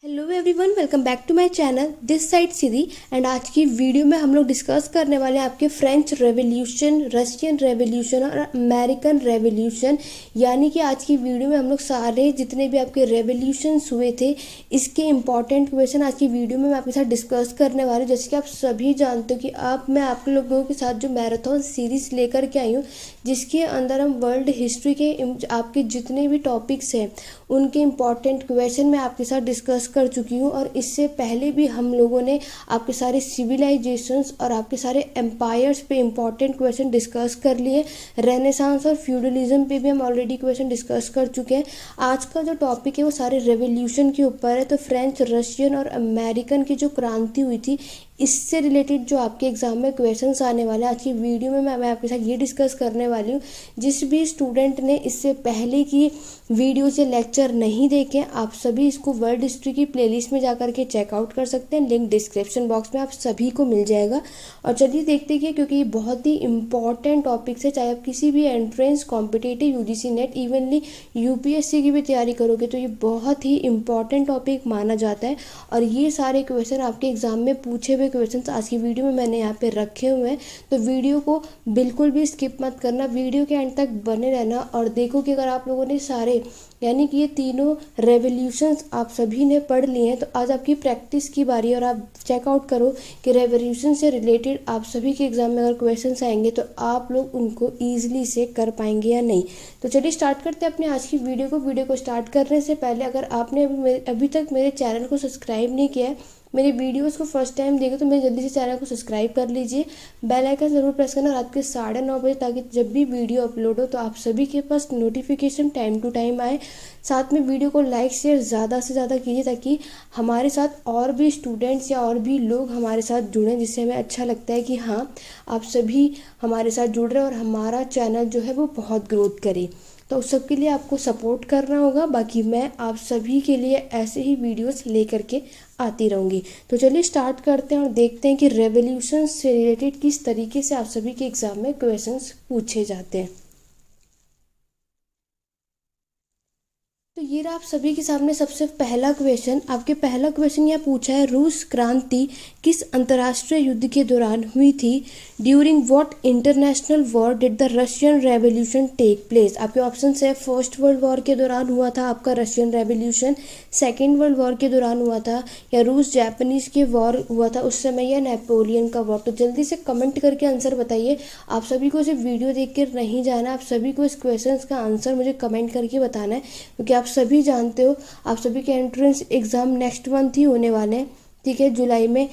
Hello everyone, welcome back to my channel this side Sidhi. And आज की video में हम लोग डिस्कस करने वाले हैं आपके फ्रेंच रेवोल्यूशन, रशियन रेवोल्यूशन और अमेरिकन रेवोल्यूशन। यानी कि आज की वीडियो में हम लोग सारे जितने भी आपके रेवोल्यूशंस हुए थे इसके इंपॉर्टेंट क्वेश्चन आज की वीडियो में मैं आपके साथ डिस्कस करने वाली हूँ। जैसे कि आप सभी जानते हो कि मैं आप लोगों के साथ जो मैराथन सीरीज़ लेकर के आई हूँ, जिसके अंदर हम वर्ल्ड हिस्ट्री के आपके जितने भी टॉपिक्स हैं उनके इम्पॉर्टेंट क्वेश्चन मैं आपके साथ डिस्कस कर चुकी हूँ। और इससे पहले भी हम लोगों ने आपके सारे सिविलाइजेशंस और आपके सारे एम्पायर्स पे इम्पॉर्टेंट क्वेश्चन डिस्कस कर लिए। रेनेसांस और फ्यूडलिज्म पे भी हम ऑलरेडी क्वेश्चन डिस्कस कर चुके हैं। आज का जो टॉपिक है वो सारे रेवोल्यूशन के ऊपर है। तो फ्रेंच, रशियन और अमेरिकन की जो क्रांति हुई थी इससे रिलेटेड जो आपके एग्जाम में क्वेश्चंस आने वाले हैं आज की वीडियो में मैं आपके साथ ये डिस्कस करने वाली हूँ। जिस भी स्टूडेंट ने इससे पहले की वीडियो से लेक्चर नहीं देखे, आप सभी इसको वर्ल्ड हिस्ट्री की प्लेलिस्ट में जाकर के चेकआउट कर सकते हैं। लिंक डिस्क्रिप्शन बॉक्स में आप सभी को मिल जाएगा। और चलिए देखते हैं क्योंकि ये बहुत ही इंपॉर्टेंट टॉपिक्स है। चाहे आप किसी भी entrance, competitive, UGC net, evenly UPSC की भी तैयारी करोगे तो ये बहुत ही इंपॉर्टेंट टॉपिक माना जाता है। और ये सारे क्वेश्चन आपके एग्जाम में पूछे हुए क्वेश्चंस आज की वीडियो में मैंने यहाँ पे रखे हुए हैं। तो वीडियो को बिल्कुल भी स्किप मत करना, वीडियो के एंड तक बने रहना। और देखो कि अगर आप लोगों ने सारे यानी कि ये तीनों रेवोल्यूशंस आप सभी ने पढ़ लिए हैं तो आज आपकी प्रैक्टिस की बारी है। और आप चेकआउट करो कि रेवोल्यूशन से रिलेटेड आप सभी के एग्जाम में अगर क्वेश्चंस आएंगे तो आप लोग उनको ईजिली से कर पाएंगे या नहीं। तो चलिए स्टार्ट करते हैं अपनी आज की वीडियो को स्टार्ट करने से पहले अगर आपने अभी तक मेरे चैनल को सब्सक्राइब नहीं किया है, मेरी वीडियोस को फर्स्ट टाइम देखे तो मेरे जल्दी से चैनल को सब्सक्राइब कर लीजिए। बेल आइकन ज़रूर प्रेस करना रात के 9:30 बजे, ताकि जब भी वीडियो अपलोड हो तो आप सभी के पास नोटिफिकेशन टाइम टू टाइम आए। साथ में वीडियो को लाइक शेयर ज़्यादा से ज़्यादा कीजिए ताकि हमारे साथ और भी स्टूडेंट्स या और भी लोग हमारे साथ जुड़ें, जिससे हमें अच्छा लगता है कि हाँ आप सभी हमारे साथ जुड़ रहे हैं और हमारा चैनल जो है वो बहुत ग्रोथ करे। तो उस सब के लिए आपको सपोर्ट करना होगा। बाकी मैं आप सभी के लिए ऐसे ही वीडियोस लेकर के आती रहूँगी। तो चलिए स्टार्ट करते हैं और देखते हैं कि रेवोल्यूशन से रिलेटेड किस तरीके से आप सभी के एग्जाम में क्वेश्चंस पूछे जाते हैं। तो ये रहा आप सभी के सामने सबसे पहला क्वेश्चन। आपके पहला क्वेश्चन यह पूछा है, रूस क्रांति किस अंतर्राष्ट्रीय युद्ध के दौरान हुई थी? During what international war did the Russian revolution take place? आपके ऑप्शन है, फर्स्ट वर्ल्ड वॉर के दौरान हुआ था आपका Russian revolution, second world war के दौरान हुआ था, या रूस जापानीज के वॉर हुआ था उस समय, या नेपोलियन का वॉर? तो जल्दी से कमेंट करके आंसर बताइए। आप सभी को सिर्फ वीडियो देख कर नहीं जाना, आप सभी को इस क्वेश्चन का आंसर मुझे कमेंट करके बताना है, क्योंकि आप सभी जानते हो आप सभी के एंट्रेंस एग्ज़ाम नेक्स्ट मंथ ही होने वाले हैं, ठीक है, जुलाई में।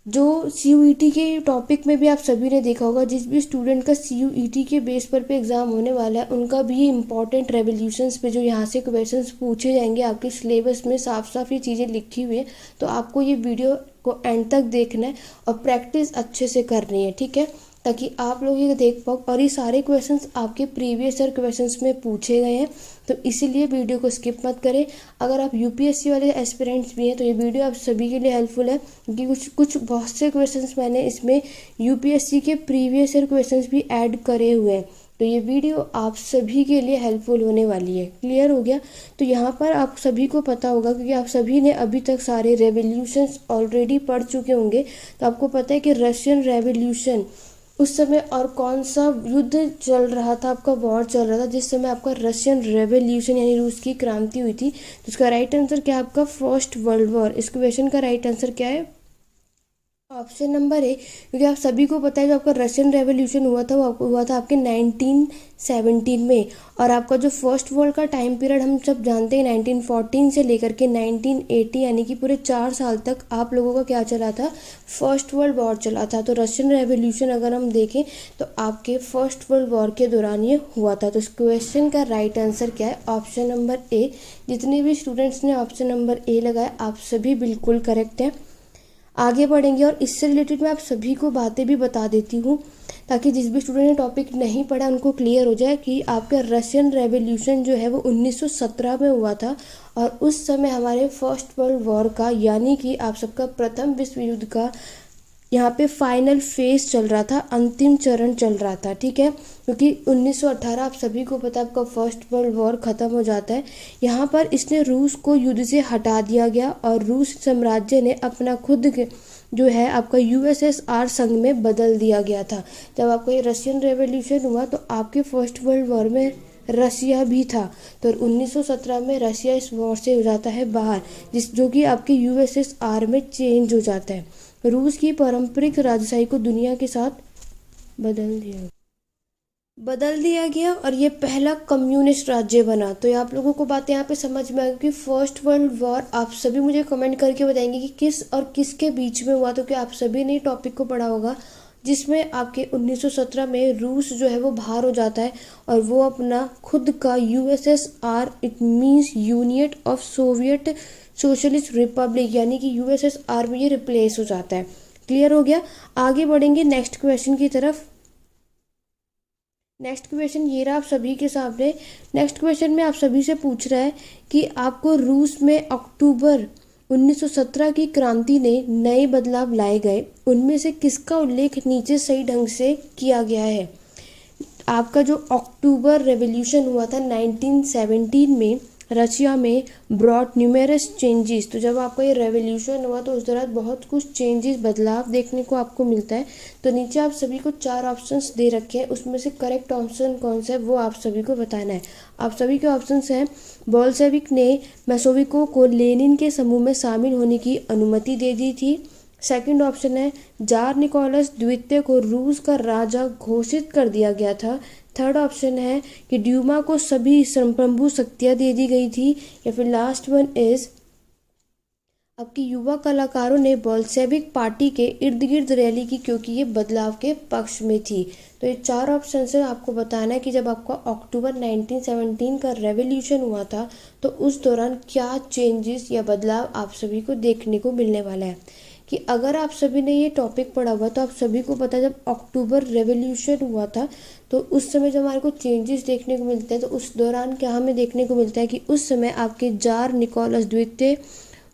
जो सीयूईटी के टॉपिक में भी आप सभी ने देखा होगा, जिस भी स्टूडेंट का सीयूईटी के बेस पर पे एग्ज़ाम होने वाला है उनका भी ये इंपॉर्टेंट रेवोल्यूशंस पे जो यहाँ से क्वेश्चंस पूछे जाएंगे आपके सिलेबस में साफ साफ ये चीज़ें लिखी हुई है। तो आपको ये वीडियो को एंड तक देखना है और प्रैक्टिस अच्छे से करनी है, ठीक है, ताकि आप लोग ये देख पाओ। और ये सारे क्वेश्चंस आपके प्रीवियस ईयर क्वेश्चंस में पूछे गए हैं, तो इसीलिए वीडियो को स्किप मत करें। अगर आप यूपीएससी वाले एस्पिरेंट्स भी हैं तो ये वीडियो आप सभी के लिए हेल्पफुल है, क्योंकि कुछ बहुत से क्वेश्चंस मैंने इसमें यूपीएससी के प्रीवियस ईयर क्वेश्चंस भी ऐड करे हुए हैं। तो ये वीडियो आप सभी के लिए हेल्पफुल होने वाली है। क्लियर हो गया? तो यहाँ पर आप सभी को पता होगा, क्योंकि आप सभी ने अभी तक सारे रेवोल्यूशंस ऑलरेडी पढ़ चुके होंगे, तो आपको पता है कि रशियन रेवोल्यूशन उस समय और कौन सा युद्ध चल रहा था, आपका वॉर चल रहा था जिस समय आपका रशियन रेवोल्यूशन यानी रूस की क्रांति हुई थी। तो इसका राइट आंसर क्या है? आपका फर्स्ट वर्ल्ड वॉर। इस क्वेश्चन का राइट आंसर क्या है? Option number A. क्योंकि आप सभी को पता है जो आपका रशियन रेवोल्यूशन हुआ था वो हुआ था आपके 1917 में। और आपका जो फर्स्ट वर्ल्ड का टाइम पीरियड हम सब जानते हैं 1914 से लेकर के 1980, यानी कि पूरे 4 साल तक आप लोगों का क्या चला था? फर्स्ट वर्ल्ड वॉर चला था। तो रशियन रेवोल्यूशन अगर हम देखें तो आपके फर्स्ट वर्ल्ड वॉर के दौरान ये हुआ था। तो इस क्वेश्चन का राइट आंसर क्या है? Option number A. जितने भी स्टूडेंट्स ने ऑप्शन नंबर ए लगाया आप सभी बिल्कुल करेक्ट हैं। आगे बढ़ेंगे और इससे रिलेटेड मैं आप सभी को बातें भी बता देती हूँ, ताकि जिस भी स्टूडेंट ने टॉपिक नहीं पढ़ा उनको क्लियर हो जाए कि आपका रशियन रेवोल्यूशन जो है वो 1917 में हुआ था। और उस समय हमारे फर्स्ट वर्ल्ड वॉर का यानी कि आप सबका प्रथम विश्व युद्ध का यहाँ पे फाइनल फेज चल रहा था, अंतिम चरण चल रहा था, ठीक है, क्योंकि 1918 आप सभी को पता है आपका फर्स्ट वर्ल्ड वॉर ख़त्म हो जाता है। यहाँ पर इसने रूस को युद्ध से हटा दिया गया और रूस साम्राज्य ने अपना खुद जो है आपका यूएसएसआर संघ में बदल दिया गया था। जब आपका ये रशियन रेवोल्यूशन हुआ तो आपके फर्स्ट वर्ल्ड वॉर में रसिया भी था, तो 1917 में रसिया इस वॉर से हो जाता है बाहर, जो कि आपके यूएसएसआर में चेंज हो जाता है। रूस की पारंपरिक राजशाही को दुनिया के साथ बदल दिया गया और ये पहला कम्युनिस्ट राज्य बना। तो आप लोगों को बातें यहाँ पे समझ में आ गई कि फर्स्ट वर्ल्ड वॉर आप सभी मुझे कमेंट करके बताएंगे कि किस और किसके बीच में हुआ। तो क्या आप सभी ने टॉपिक को पढ़ा होगा, जिसमें आपके 1917 में रूस जो है वो बाहर हो जाता है और वो अपना खुद का USSR, it means union of Soviet socialist Republic, यानी कि यूएसएसआर में ये रिप्लेस हो जाता है। क्लियर हो गया। आगे बढ़ेंगे नेक्स्ट क्वेश्चन की तरफ। नेक्स्ट क्वेश्चन ये रहा आप सभी के सामने। नेक्स्ट क्वेश्चन में आप सभी से पूछ रहा है कि आपको रूस में अक्टूबर 1917 की क्रांति ने नए बदलाव लाए गए, उनमें से किसका उल्लेख नीचे सही ढंग से किया गया है। आपका जो अक्टूबर रेवोल्यूशन हुआ था 1917 में रशिया में ब्रॉट न्यूमेरस चेंजेस। तो जब आपका ये रेवोल्यूशन हुआ तो उस दौरान बहुत कुछ चेंजेस, बदलाव देखने को आपको मिलता है। तो नीचे आप सभी को 4 ऑप्शंस दे रखे हैं, उसमें से करेक्ट ऑप्शन कौन सा है वो आप सभी को बताना है। आप सभी के ऑप्शंस हैं, बोल्शेविक ने मेसोविकों को लेनिन के समूह में शामिल होने की अनुमति दे दी थी। सेकंड ऑप्शन है, जार निकोलस द्वितीय को रूस का राजा घोषित कर दिया गया था। थर्ड ऑप्शन है कि ड्यूमा को सभी संप्रभु शक्तियाँ दे दी गई थी। या फिर लास्ट वन इज आपकी युवा कलाकारों ने बोल्शेविक पार्टी के इर्द गिर्द रैली की क्योंकि ये बदलाव के पक्ष में थी। तो ये 4 ऑप्शन से आपको बताना है कि जब आपका अक्टूबर 1917 का रेवोल्यूशन हुआ था तो उस दौरान क्या चेंजेस या बदलाव आप सभी को देखने को मिलने वाला है। कि अगर आप सभी ने ये टॉपिक पढ़ा हुआ तो आप सभी को पता है जब अक्टूबर रेवोल्यूशन हुआ था तो उस समय जब हमारे को चेंजेस देखने को मिलते हैं तो उस दौरान क्या हमें देखने को मिलता है कि उस समय आपके जार निकोलस द्वितीय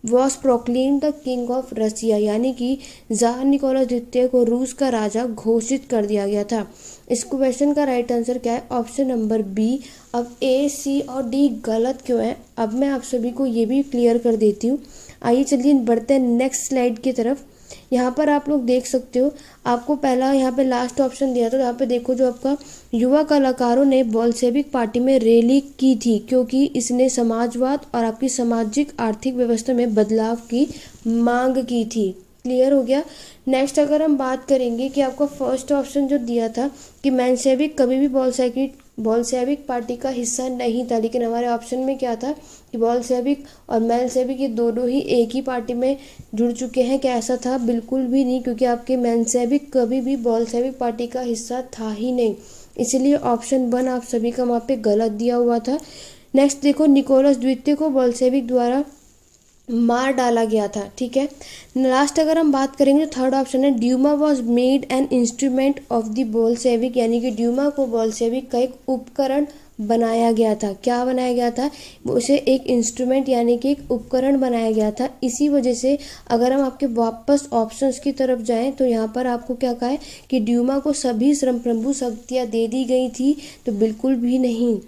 was proclaim the king of Russia, यानी कि जार निकोलस द्वितीय को रूस का राजा घोषित कर दिया गया था। इस क्वेश्चन का राइट आंसर क्या है, ऑप्शन नंबर बी। अब ए, सी और डी गलत क्यों है अब मैं आप सभी को ये भी क्लियर कर देती हूँ। आइए चलिए बढ़ते हैं नेक्स्ट स्लाइड की तरफ। यहाँ पर आप लोग देख सकते हो, आपको पहला यहाँ पे लास्ट ऑप्शन दिया था, तो यहाँ पे देखो जो आपका युवा कलाकारों ने बोल्शेविक पार्टी में रैली की थी क्योंकि इसने समाजवाद और आपकी सामाजिक आर्थिक व्यवस्था में बदलाव की मांग की थी। क्लियर हो गया। नेक्स्ट अगर हम बात करेंगे कि आपका फर्स्ट ऑप्शन जो दिया था कि मेंशेविक कभी भी बोल्शेविक पार्टी का हिस्सा नहीं था, लेकिन हमारे ऑप्शन में क्या था कि बोल्शेविक और मेंशेविक ये दोनों ही एक ही पार्टी में जुड़ चुके हैं। क्या ऐसा था? बिल्कुल भी नहीं, क्योंकि आपके मेंशेविक कभी भी बोल्शेविक पार्टी का हिस्सा था ही नहीं। इसलिए ऑप्शन 1 आप सभी का वहाँ पे गलत दिया हुआ था। नेक्स्ट देखो, निकोलस द्वितीय को बोल्शेविक द्वारा मार डाला गया था। ठीक है। लास्ट अगर हम बात करेंगे तो थर्ड ऑप्शन है, Duma was made an instrument of the Bolshevik, यानी कि ड्यूमा को बोल्शेविक का एक उपकरण बनाया गया था। क्या बनाया गया था? उसे एक इंस्ट्रूमेंट यानी कि एक उपकरण बनाया गया था। इसी वजह से अगर हम आपके वापस ऑप्शंस की तरफ जाएं तो यहाँ पर आपको क्या कहा है कि ड्यूमा को सभी संप्रभु शक्तियाँ दे दी गई थी, तो बिल्कुल भी नहीं।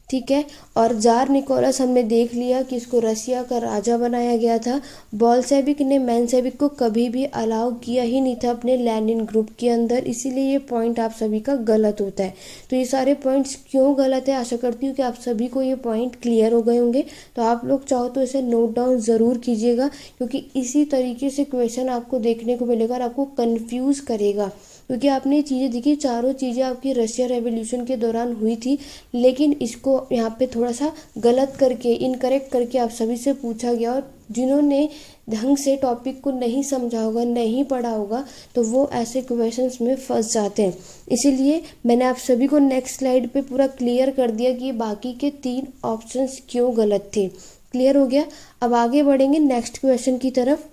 ठीक है। और जार निकोलस हमने देख लिया कि इसको रसिया का राजा बनाया गया था। बोल्शेविक ने मेंशेविक को कभी भी अलाउ किया ही नहीं था अपने लेनिन ग्रुप के अंदर, इसीलिए ये पॉइंट आप सभी का गलत होता है। तो ये सारे पॉइंट्स क्यों गलत है, आशा करती हूँ कि आप सभी को ये पॉइंट क्लियर हो गए होंगे। तो आप लोग चाहो तो इसे नोट डाउन ज़रूर कीजिएगा, क्योंकि इसी तरीके से क्वेश्चन आपको देखने को मिलेगा और आपको कन्फ्यूज़ करेगा। क्योंकि आपने ये चीज़ें देखी, चारों चीज़ें आपकी रशिया रेवोल्यूशन के दौरान हुई थी, लेकिन इसको यहाँ पे थोड़ा सा गलत करके, इनकरेक्ट करके आप सभी से पूछा गया। और जिन्होंने ढंग से टॉपिक को नहीं समझा होगा, नहीं पढ़ा होगा, तो वो ऐसे क्वेश्चंस में फंस जाते हैं। इसीलिए मैंने आप सभी को नेक्स्ट स्लाइड पे पूरा क्लियर कर दिया कि बाकी के 3 ऑप्शंस क्यों गलत थे। क्लियर हो गया। अब आगे बढ़ेंगे नेक्स्ट क्वेश्चन की तरफ।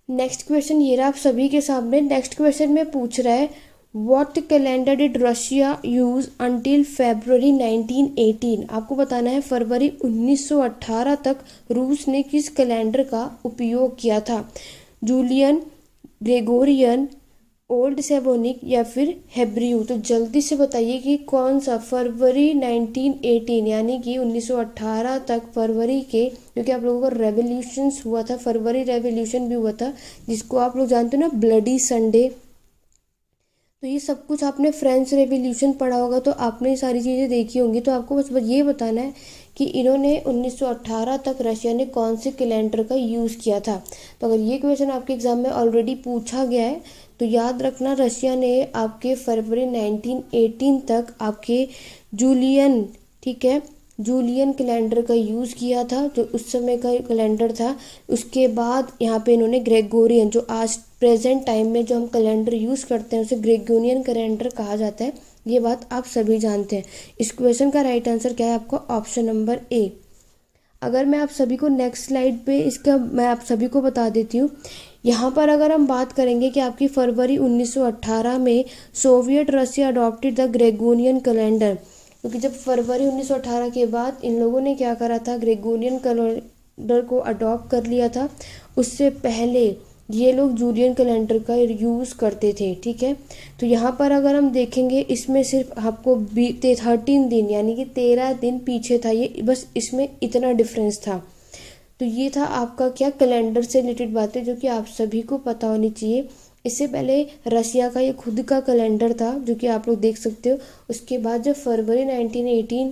नेक्स्ट क्वेश्चन ये रहा आप सभी के सामने। नेक्स्ट क्वेश्चन में पूछ रहा है, what calendar did Russia use until February 1918। आपको बताना है फरवरी 1918 तक रूस ने किस कैलेंडर का उपयोग किया था। जूलियन ग्रेगोरियन, ओल्ड सेवोनिक या फिर हेब्रियू? तो जल्दी से बताइए कि कौन सा फरवरी 1918 यानी कि 1918 तक फरवरी के, क्योंकि आप लोगों का रेवोल्यूशंस हुआ था, फरवरी रेवोल्यूशन भी हुआ था जिसको आप लोग जानते हो ना, ब्लडी संडे। तो ये सब कुछ आपने फ्रेंच रेवोल्यूशन पढ़ा होगा, तो आपने ये सारी चीज़ें देखी होंगी। तो आपको बस ये बताना है कि इन्होंने 1918 तक रशिया ने कौन से कैलेंडर का यूज़ किया था। तो अगर ये क्वेश्चन आपके एग्जाम में ऑलरेडी पूछा गया है तो याद रखना, रशिया ने आपके फरवरी 1918 तक आपके जूलियन, ठीक है, जूलियन कैलेंडर का यूज़ किया था, जो उस समय का कैलेंडर था। उसके बाद यहाँ पे इन्होंने ग्रेगोरियन, जो आज प्रेजेंट टाइम में जो हम कैलेंडर यूज़ करते हैं उसे ग्रेगोरियन कैलेंडर कहा जाता है। ये बात आप सभी जानते हैं। इस क्वेश्चन का राइट आंसर क्या है आपका? Option number A. अगर मैं आप सभी को नेक्स्ट स्लाइड पे इसका मैं आप सभी को बता देती हूँ। यहाँ पर अगर हम बात करेंगे कि आपकी फरवरी 1918 में Soviet Russia adopted the Gregorian calendar, क्योंकि जब फरवरी 1918 के बाद इन लोगों ने क्या करा था, ग्रेगोरियन कैलेंडर को अडॉप्ट कर लिया था। उससे पहले ये लोग जूलियन कैलेंडर का यूज़ करते थे, ठीक है। तो यहाँ पर अगर हम देखेंगे, इसमें सिर्फ आपको 13 दिन यानी कि 13 दिन पीछे था ये, बस इसमें इतना डिफरेंस था। तो ये था आपका क्या, कैलेंडर से रिलेटेड बातें जो कि आप सभी को पता होनी चाहिए। इससे पहले रशिया का ये खुद का कैलेंडर था जो कि आप लोग देख सकते हो। उसके बाद जब फरवरी 1918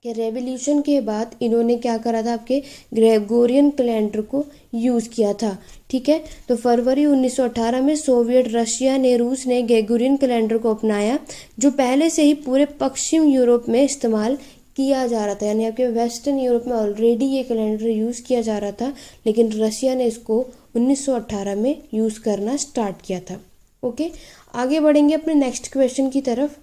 के रेवोल्यूशन के बाद इन्होंने क्या करा था, आपके ग्रेगोरियन कैलेंडर को यूज़ किया था, ठीक है। तो फरवरी 1918 में सोवियत रशिया ने, रूस ने ग्रेगोरियन कैलेंडर को अपनाया, जो पहले से ही पूरे पश्चिम यूरोप में इस्तेमाल किया जा रहा था। यानी आपके वेस्टर्न यूरोप में ऑलरेडी ये कैलेंडर यूज़ किया जा रहा था, लेकिन रशिया ने इसको 1918 में यूज़ करना स्टार्ट किया था। ओके, आगे बढ़ेंगे अपने नेक्स्ट क्वेश्चन की तरफ।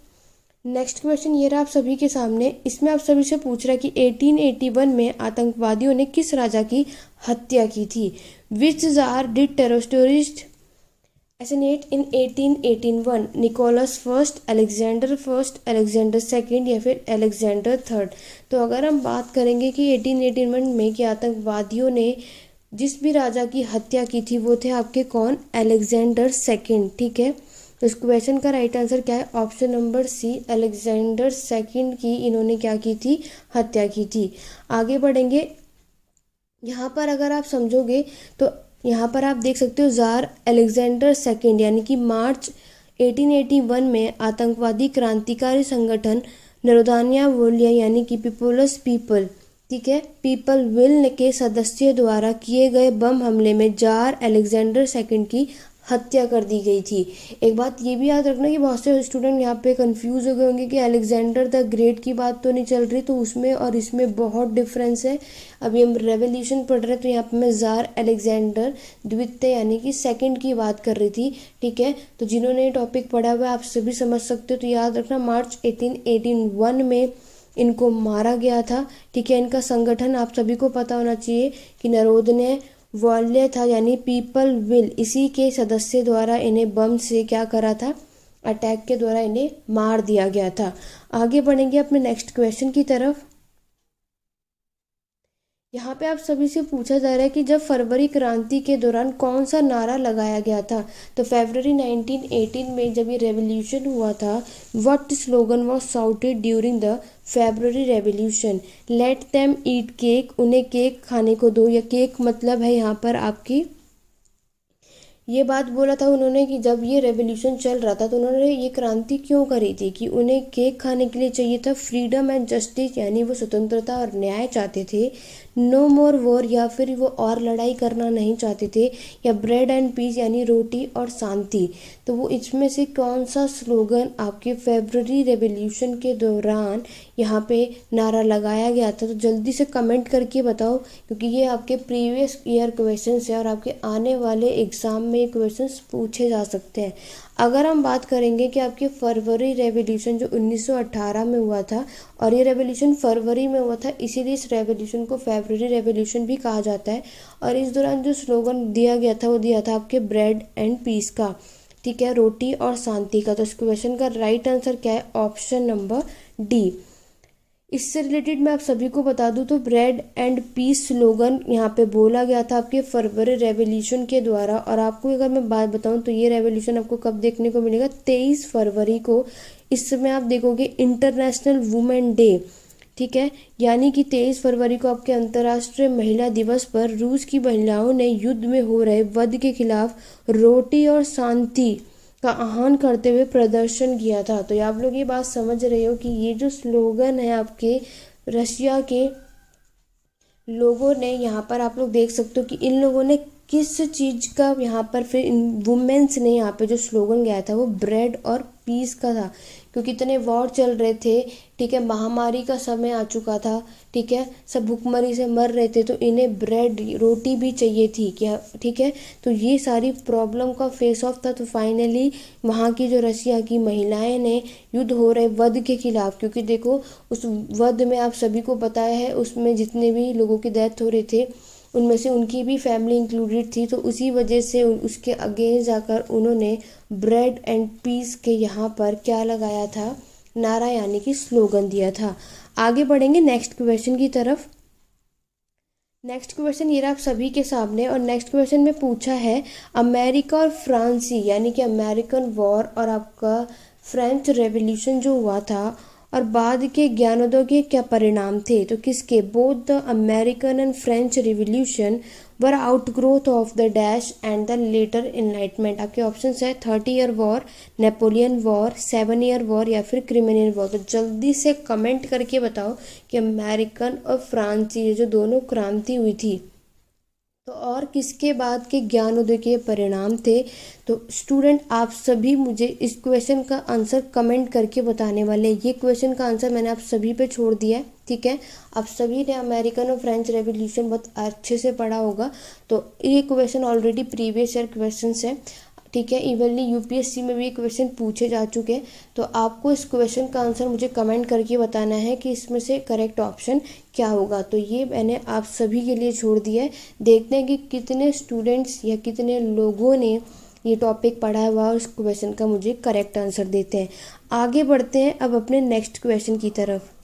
नेक्स्ट क्वेश्चन ये रहा आप सभी के सामने। इसमें आप सभी से पूछ रहा है कि 1881 में आतंकवादियों ने किस राजा की हत्या की थी? Which tsar did terrorist assassinate in 1881? Nicholas first, Alexander first, Alexander second या फिर अलेक्जेंडर थर्ड? तो अगर हम बात करेंगे कि 1881 में कि आतंकवादियों ने जिस भी राजा की हत्या की थी वो थे आपके कौन? अलेक्जेंडर सेकंड, ठीक है। तो इस क्वेश्चन का राइट आंसर क्या है? Option number C, Alexander second की इन्होंने क्या की थी? हत्या की थी। आगे बढ़ेंगे। यहाँ पर अगर आप समझोगे तो यहाँ पर आप देख सकते हो, जार अलेक्जेंडर सेकंड यानी कि मार्च 1881 में आतंकवादी क्रांतिकारी संगठन नरोदानिया वोलिया यानी कि पीपुलस पीपल, ठीक है, पीपल विल के सदस्यों द्वारा किए गए बम हमले में जार अलेक्जेंडर सेकंड की हत्या कर दी गई थी। एक बात ये भी याद रखना कि बहुत से स्टूडेंट यहाँ पे कंफ्यूज हो गए होंगे कि अलेक्जेंडर द ग्रेट की बात तो नहीं चल रही, तो उसमें और इसमें बहुत डिफरेंस है। अभी हम रेवोल्यूशन पढ़ रहे हैं तो यहाँ पे मैं जार अलेक्जेंडर द्वितीय यानी कि सेकंड की बात कर रही थी, ठीक है। तो जिन्होंने ये टॉपिक पढ़ा हुआ है आप सभी समझ सकते हो। तो याद रखना, मार्च 1881 में इनको मारा गया था, ठीक है। इनका संगठन आप सभी को पता होना चाहिए कि नरोदने वॉल्य था यानी पीपल विल, इसी के सदस्य द्वारा इन्हें बम से क्या करा था? अटैक के द्वारा इन्हें मार दिया गया था। आगे बढ़ेंगे अपने नेक्स्ट क्वेश्चन की तरफ। यहाँ पे आप सभी से पूछा जा रहा है कि जब फरवरी क्रांति के दौरान कौन सा नारा लगाया गया था? तो फरवरी 1918 में जब ये रेवोल्यूशन हुआ था, what slogan was shouted during the February revolution? Let them eat cake, उन्हें केक खाने को दो, या केक मतलब है यहाँ पर आपकी, ये बात बोला था उन्होंने कि जब ये रेवोल्यूशन चल रहा था तो उन्होंने ये क्रांति क्यों करी थी कि उन्हें केक खाने के लिए चाहिए था फ्रीडम एंड जस्टिस, यानी वो स्वतंत्रता और न्याय चाहते थे। नो मोर वॉर, या फिर वो और लड़ाई करना नहीं चाहते थे, या ब्रेड एंड पीस यानी रोटी और शांति। तो वो इसमें से कौन सा स्लोगन आपके फरवरी रेवोल्यूशन के दौरान यहाँ पे नारा लगाया गया था? तो जल्दी से कमेंट करके बताओ, क्योंकि ये आपके प्रीवियस ईयर क्वेश्चन है और आपके आने वाले एग्जाम में क्वेश्चंस पूछे जा सकते हैं। अगर हम बात करेंगे कि आपके फरवरी रेवोल्यूशन जो 1918 में हुआ था, और ये रेवोल्यूशन फरवरी में हुआ था, इसीलिए इस रेवोल्यूशन को फरवरी रेवोल्यूशन भी कहा जाता है। और इस दौरान जो स्लोगन दिया गया था वो दिया था आपके ब्रेड एंड पीस का, ठीक है, रोटी और शांति का। तो इस क्वेश्चन का राइट आंसर क्या है? Option number D. इससे रिलेटेड मैं आप सभी को बता दूं तो ब्रेड एंड पीस स्लोगन यहाँ पे बोला गया था आपके फरवरी रेवोल्यूशन के द्वारा। और आपको अगर मैं बात बताऊं तो ये रेवोल्यूशन आपको कब देखने को मिलेगा, 23 फरवरी को। इस समय आप देखोगे इंटरनेशनल वुमेन डे, ठीक है, यानी कि 23 फरवरी को आपके अंतर्राष्ट्रीय महिला दिवस पर रूस की महिलाओं ने युद्ध में हो रहे वध के खिलाफ रोटी और शांति का आह्वान करते हुए प्रदर्शन किया था। तो आप लोग ये बात समझ रहे हो कि ये जो स्लोगन है आपके रशिया के लोगों ने, यहाँ पर आप लोग देख सकते हो कि इन लोगों ने किस चीज़ का यहाँ पर, फिर इन वुमेन्स ने यहाँ पे जो स्लोगन गाया था वो ब्रेड और पीस का था, क्योंकि इतने वॉर चल रहे थे, ठीक है, महामारी का समय आ चुका था, ठीक है, सब भुखमरी से मर रहे थे, तो इन्हें ब्रेड रोटी भी चाहिए थी क्या, ठीक है। तो ये सारी प्रॉब्लम का फेस ऑफ था। तो फाइनली वहाँ की जो रशिया की महिलाएं ने युद्ध हो रहे वध के खिलाफ, क्योंकि देखो उस वध में आप सभी को पता है उसमें जितने भी लोगों की डेथ हो रही थे उनमें से उनकी भी फैमिली इंक्लूडेड थी। तो उसी वजह से उसके अगेंस्ट जाकर उन्होंने ब्रेड एंड पीस के यहाँ पर क्या लगाया था, नारा, यानी कि स्लोगन दिया था। आगे बढ़ेंगे नेक्स्ट क्वेश्चन की तरफ। नेक्स्ट क्वेश्चन ये रहा आप सभी के सामने, और नेक्स्ट क्वेश्चन में पूछा है अमेरिका और फ्रांसी यानी कि अमेरिकन वॉर और आपका फ्रेंच रेवोल्यूशन जो हुआ था और बाद के ज्ञानोदय के क्या परिणाम थे। तो किसके, both the American and French revolution were outgrowth of the dash and the later enlightenment. आपके ऑप्शन है 30 year war, Napoleon war, 7 year war या फिर क्रिमिनल वॉर। तो जल्दी से कमेंट करके बताओ कि अमेरिकन और फ्रांसी ये जो दोनों क्रांति हुई थी तो और किसके बाद के ज्ञानोदय के परिणाम थे। तो स्टूडेंट आप सभी मुझे इस क्वेश्चन का आंसर कमेंट करके बताने वाले हैं। ये क्वेश्चन का आंसर मैंने आप सभी पे छोड़ दिया है, ठीक है। आप सभी ने अमेरिकन और फ्रेंच रेवोल्यूशन बहुत अच्छे से पढ़ा होगा। तो ये question already previous year question है, ठीक है, इवनली यूपीएससी में भी क्वेश्चन पूछे जा चुके हैं। तो आपको इस क्वेश्चन का आंसर मुझे कमेंट करके बताना है कि इसमें से करेक्ट ऑप्शन क्या होगा। तो ये मैंने आप सभी के लिए छोड़ दिया है। देखते हैं कि कितने स्टूडेंट्स या कितने लोगों ने ये टॉपिक पढ़ा हुआ और उस क्वेश्चन का मुझे करेक्ट आंसर देते हैं। आगे बढ़ते हैं अब अपने नेक्स्ट क्वेश्चन की तरफ।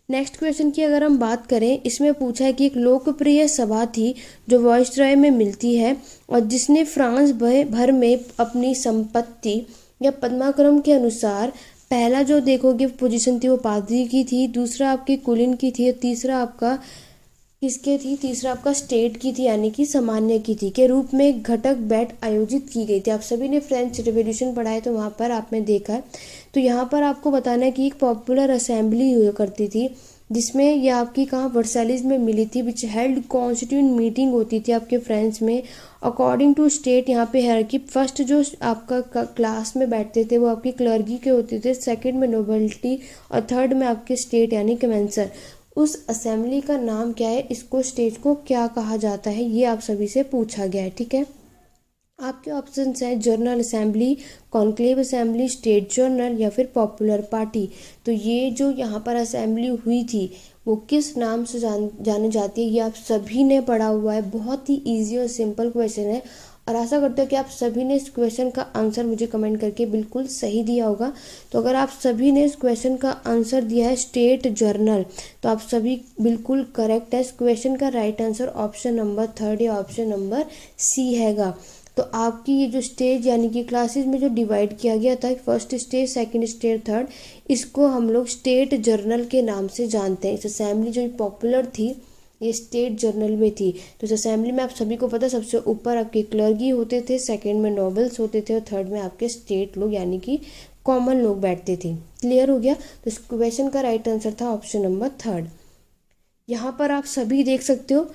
नेक्स्ट क्वेश्चन की अगर हम बात करें, इसमें पूछा है कि एक लोकप्रिय सभा थी जो वॉइसरॉय में मिलती है और जिसने फ्रांस भर में अपनी संपत्ति या पद्माक्रम के अनुसार पहला जो देखोगे पोजीशन थी वो पादरी की थी, दूसरा आपकी कुलीन की थी और तीसरा आपका किसके थी, तीसरा आपका स्टेट की थी यानी कि सामान्य की थी, के रूप में एक घटक बैठ आयोजित की गई थी। आप सभी ने फ्रेंच रिवोल्यूशन पढ़ा है तो वहाँ पर आपने देखा है। तो यहाँ पर आपको बताना है कि एक पॉपुलर असेंबली हुआ करती थी जिसमें यह आपकी कहाँ वर्साइलिस में मिली थी, विच हेल्ड कॉन्स्टिट्यूंट मीटिंग होती थी आपके फ्रेंच में अकॉर्डिंग टू स्टेट। यहाँ पे हायरार्की, फर्स्ट जो आपका क्लास में बैठते थे वो आपकी क्लर्की के होते थे, सेकंड में नोबलिटी और थर्ड में आपके स्टेट यानी कमेंसर। उस असेंबली का नाम क्या है, इसको स्टेज को क्या कहा जाता है, ये आप सभी से पूछा गया है, ठीक है। आपके ऑप्शंस हैं general assembly, conclave assembly, state general या फिर पॉपुलर पार्टी। तो ये जो यहाँ पर असेंबली हुई थी वो किस नाम से जानी जाती है, ये आप सभी ने पढ़ा हुआ है। बहुत ही ईजी और सिंपल क्वेश्चन है और आशा करते हो कि आप सभी ने इस क्वेश्चन का आंसर मुझे कमेंट करके बिल्कुल सही दिया होगा। तो अगर आप सभी ने इस क्वेश्चन का आंसर दिया है स्टेट जर्नल तो आप सभी बिल्कुल करेक्ट है। इस क्वेश्चन का राइट आंसर ऑप्शन नंबर 3 या ऑप्शन नंबर सी हैगा। तो आपकी ये जो स्टेज यानी कि क्लासेस में जो डिवाइड किया गया था, first stage, second stage, third, इसको हम लोग स्टेट जर्नल के नाम से जानते हैं। इस असेंबली जो पॉपुलर थी ये स्टेट जर्नल में थी। तो इस असेंबली में आप सभी को पता सबसे ऊपर आपके क्लर्की होते थे, सेकंड में नोबल्स होते थे और थर्ड में आपके स्टेट लोग यानी कि कॉमन लोग बैठते थे। क्लियर हो गया। तो इस क्वेश्चन का राइट आंसर था ऑप्शन नंबर 3। यहाँ पर आप सभी देख सकते हो,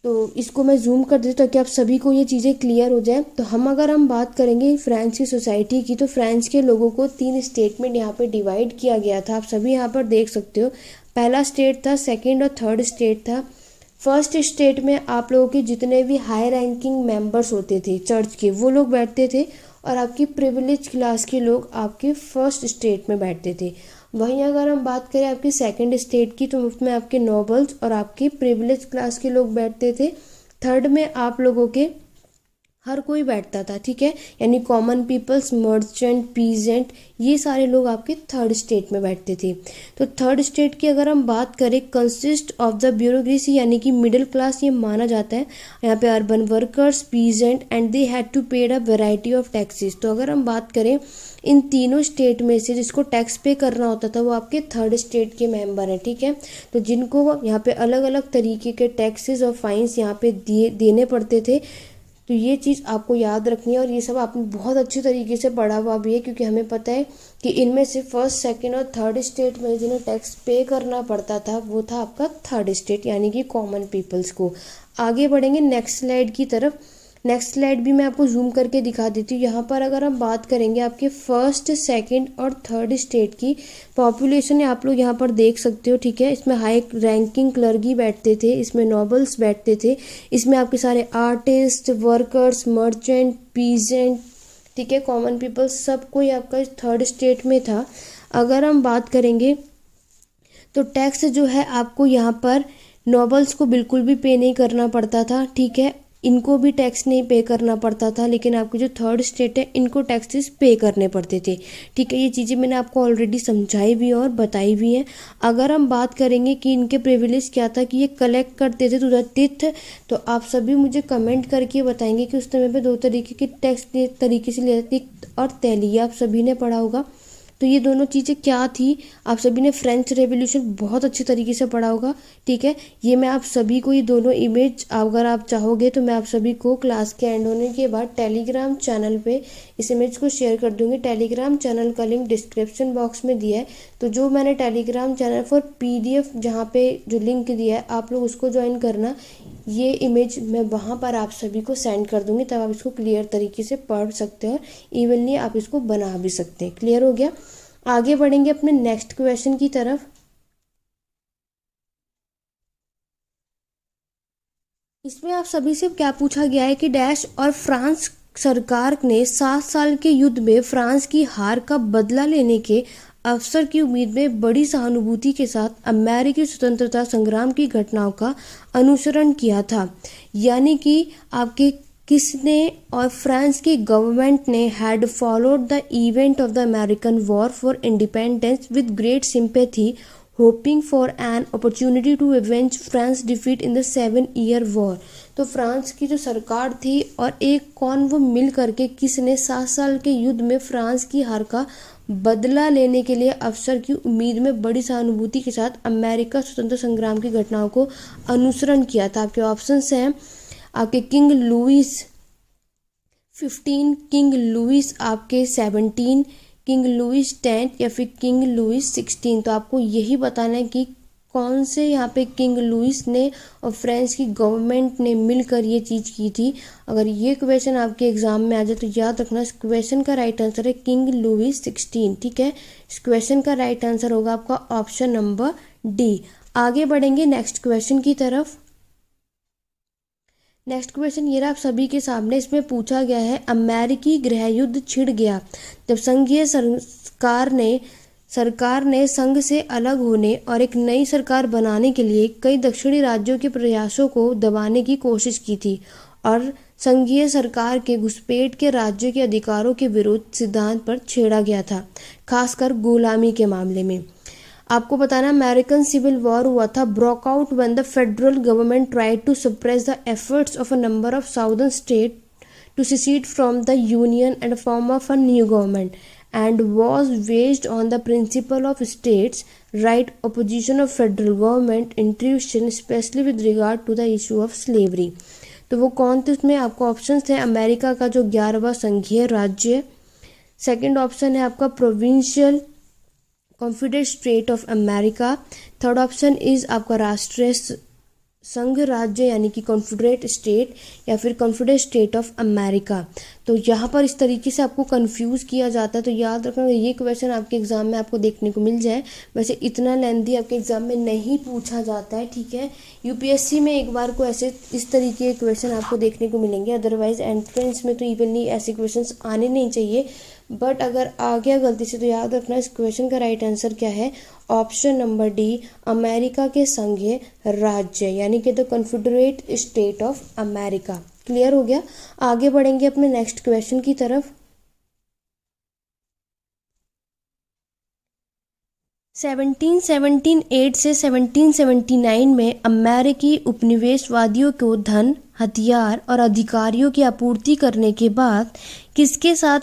तो इसको मैं जूम कर देती हूँ ताकि आप सभी को ये चीज़ें क्लियर हो जाए। तो अगर हम बात करेंगे फ्रांस की सोसाइटी की, तो फ्रांस के लोगों को 3 स्टेट में यहाँ पे डिवाइड किया गया था। आप सभी यहाँ पर देख सकते हो, पहला स्टेट था, सेकंड और थर्ड स्टेट था। फर्स्ट स्टेट में आप लोगों के जितने भी हाई रैंकिंग मेंबर्स होते थे चर्च के वो लोग बैठते थे और आपकी प्रिविलेज क्लास के लोग आपके फर्स्ट स्टेट में बैठते थे। वहीं अगर हम बात करें आपकी सेकंड स्टेट की तो उसमें आपके नोबल्स और आपके प्रिविलेज क्लास के लोग बैठते थे। थर्ड में आप लोगों के हर कोई बैठता था, ठीक है। यानी कॉमन पीपल्स, मर्चेंट, पीजेंट, ये सारे लोग आपके थर्ड स्टेट में बैठते थे। तो थर्ड स्टेट की अगर हम बात करें, कंसिस्ट ऑफ द ब्यूरोक्रेसी, यानी कि मिडिल क्लास ये माना जाता है। यहाँ पे urban workers, peasant, and they had to paid a variety of taxes. तो अगर हम बात करें इन तीनों स्टेट में से जिसको टैक्स पे करना होता था वो आपके थर्ड स्टेट के मेंबर हैं, ठीक है। तो जिनको यहाँ पे अलग अलग तरीके के टैक्सेस और फाइन्स यहाँ पे देने पड़ते थे। तो ये चीज़ आपको याद रखनी है, और ये सब आपने बहुत अच्छी तरीके से पढ़ा हुआ भी है, क्योंकि हमें पता है कि इनमें से फर्स्ट, सेकंड और थर्ड स्टेट में जिन्हें टैक्स पे करना पड़ता था वो था आपका थर्ड स्टेट, यानी कि कॉमन पीपल्स को। आगे बढ़ेंगे नेक्स्ट स्लाइड की तरफ। नेक्स्ट स्लाइड भी मैं आपको जूम करके दिखा देती हूँ। यहाँ पर अगर हम बात करेंगे आपके फर्स्ट, सेकंड और थर्ड स्टेट की पॉपुलेशन, आप लोग यहाँ पर देख सकते हो, ठीक है। इसमें हाई रैंकिंग क्लर्की बैठते थे, इसमें नॉबल्स बैठते थे, इसमें आपके सारे आर्टिस्ट, वर्कर्स, मर्चेंट, पीजेंट, ठीक है, कॉमन पीपल, सब कोई आपका थर्ड स्टेट में था। अगर हम बात करेंगे तो टैक्स जो है आपको यहाँ पर नॉबल्स को बिल्कुल भी पे नहीं करना पड़ता था, ठीक है, इनको भी टैक्स नहीं पे करना पड़ता था। लेकिन आपके जो थर्ड स्टेट है इनको टैक्सेस पे करने पड़ते थे, ठीक है। ये चीज़ें मैंने आपको ऑलरेडी समझाई भी है और बताई भी है। अगर हम बात करेंगे कि इनके प्रिविलेज क्या था कि ये कलेक्ट करते थे टू द टिथ, तो आप सभी मुझे कमेंट करके बताएंगे कि उस समय पे दो तरीके के टैक्स तरीके से लेते थे और तैलिया, आप सभी ने पढ़ा होगा। तो ये दोनों चीज़ें क्या थी, आप सभी ने फ्रेंच रेवोल्यूशन बहुत अच्छे तरीके से पढ़ा होगा, ठीक है। ये मैं आप सभी को ये दोनों इमेज, अगर आप चाहोगे तो मैं आप सभी को क्लास के एंड होने के बाद टेलीग्राम चैनल पे इस इमेज को शेयर कर दूंगी। टेलीग्राम चैनल का लिंक डिस्क्रिप्शन बॉक्स में दिया है। तो जो मैंने टेलीग्राम चैनल फॉर PDF जहाँ पे जो लिंक दिया है आप लोग उसको ज्वाइन करना। ये इमेज मैं वहाँ पर आप सभी को सेंड कर दूंगी, तब आप इसको क्लियर तरीके से पढ़ सकते हो और इवनली आप इसको बना भी सकते हैं। क्लियर हो गया। आगे बढ़ेंगे अपने नेक्स्ट क्वेश्चन की तरफ। इसमें आप सभी से क्या पूछा गया है कि डैश और फ्रांस सरकार ने 7 साल के युद्ध में फ्रांस की हार का बदला लेने के अवसर की उम्मीद में बड़ी सहानुभूति के साथ अमेरिकी स्वतंत्रता संग्राम की घटनाओं का अनुसरण किया था। यानी कि आपके किसने और फ्रांस की गवर्नमेंट ने had followed the event of the American war for independence with great sympathy, hoping for an opportunity to avenge France defeat in the 7 year war. तो फ्रांस की जो सरकार थी और एक कौन वो मिल करके किसने 7 साल के युद्ध में फ्रांस की हार का बदला लेने के लिए अवसर की उम्मीद में बड़ी सहानुभूति के साथ अमेरिका स्वतंत्रता संग्राम की घटनाओं को अनुसरण किया था। आपके ऑप्शंस हैं आपके किंग लुइस 15, किंग लुइस आपके 17, किंग लुइस 10 या फिर किंग लुइस 16। तो आपको यही बताना है कि कौन से यहाँ पे किंग लुइस ने और फ्रांस की गवर्नमेंट ने मिलकर ये चीज़ की थी। अगर ये क्वेश्चन आपके एग्जाम में आ जाए तो याद रखना इस क्वेश्चन का राइट आंसर है किंग लुइस 16, ठीक है। इस क्वेश्चन का राइट आंसर होगा आपका ऑप्शन नंबर डी। आगे बढ़ेंगे नेक्स्ट क्वेश्चन की तरफ। नेक्स्ट क्वेश्चन ये रहा आप सभी के सामने। इसमें पूछा गया है अमेरिकी गृह युद्ध छिड़ गया जब संघीय सरकार ने संघ से अलग होने और एक नई सरकार बनाने के लिए कई दक्षिणी राज्यों के प्रयासों को दबाने की कोशिश की थी और संघीय सरकार के घुसपैठ के राज्यों के अधिकारों के विरुद्ध सिद्धांत पर छेड़ा गया था, खासकर गुलामी के मामले में। आपको बताना अमेरिकन सिविल वॉर हुआ था, broke out when the federal government tried to suppress the efforts of a number of southern state to secede from the union and form of a new government and was waged on the principle of states' right opposition of federal government intrusion, especially with regard to the issue of slavery। तो वो कौन थे उसमें आपको option थे America का जो 11वां संघीय राज्य, सेकंड ऑप्शन है आपका provincial Confederate state of America, third option is आपका राष्ट्रीय संघ राज्य यानी कि कॉन्फेडरेट स्टेट या फिर कॉन्फेडरेट स्टेट ऑफ अमेरिका। तो यहाँ पर इस तरीके से आपको कंफ्यूज किया जाता है, तो याद रखना ये क्वेश्चन आपके एग्जाम में आपको देखने को मिल जाए। वैसे इतना लेंथी आपके एग्जाम में नहीं पूछा जाता है, ठीक है। यूपीएससी में एक बार को ऐसे इस तरीके के क्वेश्चन आपको देखने को मिलेंगे, अदरवाइज एंट्रेंस में तो इवनली ऐसे क्वेश्चन आने नहीं चाहिए। बट अगर आ गया गलती से तो याद रखना इस क्वेश्चन का राइट आंसर क्या है, ऑप्शन नंबर डी, अमेरिका के संघीय राज्य यानी कि the Confederate state of America. Clear हो गया। आगे बढ़ेंगे अपने नेक्स्ट क्वेश्चन की तरफ। 1778 से 1779 में अमेरिकी उपनिवेशवादियों को धन, हथियार और अधिकारियों की आपूर्ति करने के बाद किसके साथ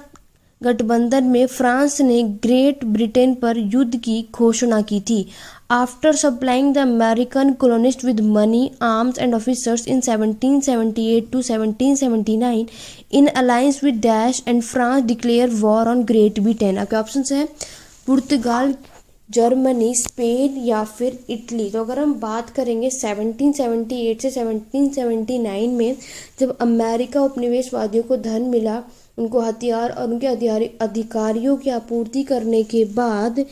गठबंधन में फ्रांस ने ग्रेट ब्रिटेन पर युद्ध की घोषणा की थी? After supplying the American colonist with money, arms and officers in 1778 to 1779 in alliance with Dash and France declare war on Great Britain। आपके ऑप्शन है पुर्तगाल, जर्मनी, स्पेन या फिर इटली। तो अगर हम बात करेंगे 1778 से 1779 में जब अमेरिका उपनिवेशवादियों को धन मिला, उनको हथियार और उनके अधिकारियों की आपूर्ति करने के बाद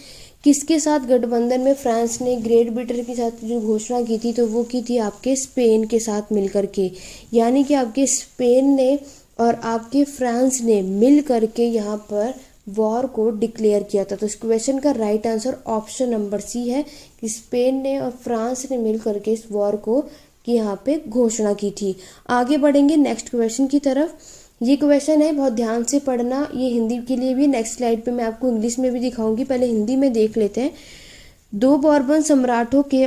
किसके साथ गठबंधन में फ्रांस ने ग्रेट ब्रिटेन के साथ जो घोषणा की थी, तो वो की थी आपके स्पेन के साथ मिलकर के। यानी कि आपके स्पेन ने और आपके फ्रांस ने मिल करके यहाँ पर वॉर को डिक्लेयर किया था। तो इस क्वेश्चन का right answer option number C है कि स्पेन ने और फ्रांस ने मिल करके इस वॉर को की यहाँ पे घोषणा की थी। आगे बढ़ेंगे नेक्स्ट क्वेश्चन की तरफ। ये क्वेश्चन है, बहुत ध्यान से पढ़ना, ये हिंदी के लिए भी। नेक्स्ट स्लाइड पे मैं आपको इंग्लिश में भी दिखाऊंगी, पहले हिंदी में देख लेते हैं। 2 बॉर्बन सम्राटों के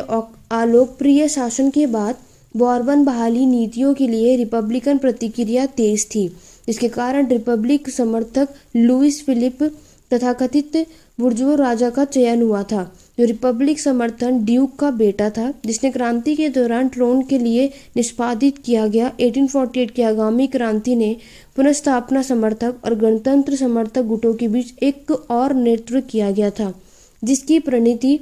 अलोकप्रिय शासन के बाद बॉर्बन बहाली नीतियों के लिए रिपब्लिकन प्रतिक्रिया तेज थी, जिसके कारण रिपब्लिक समर्थक लुइस फिलिप तथाकथित बुर्जुआ राजा का चयन हुआ था, जो रिपब्लिक समर्थन ड्यूक का बेटा था, जिसने क्रांति के दौरान ट्रोन के लिए निष्पादित किया गया 1848 की आगामी क्रांति ने पुनर्स्थापना समर्थक और गणतंत्र समर्थक गुटों के बीच एक और नेतृत्व किया गया था, जिसकी प्रणीति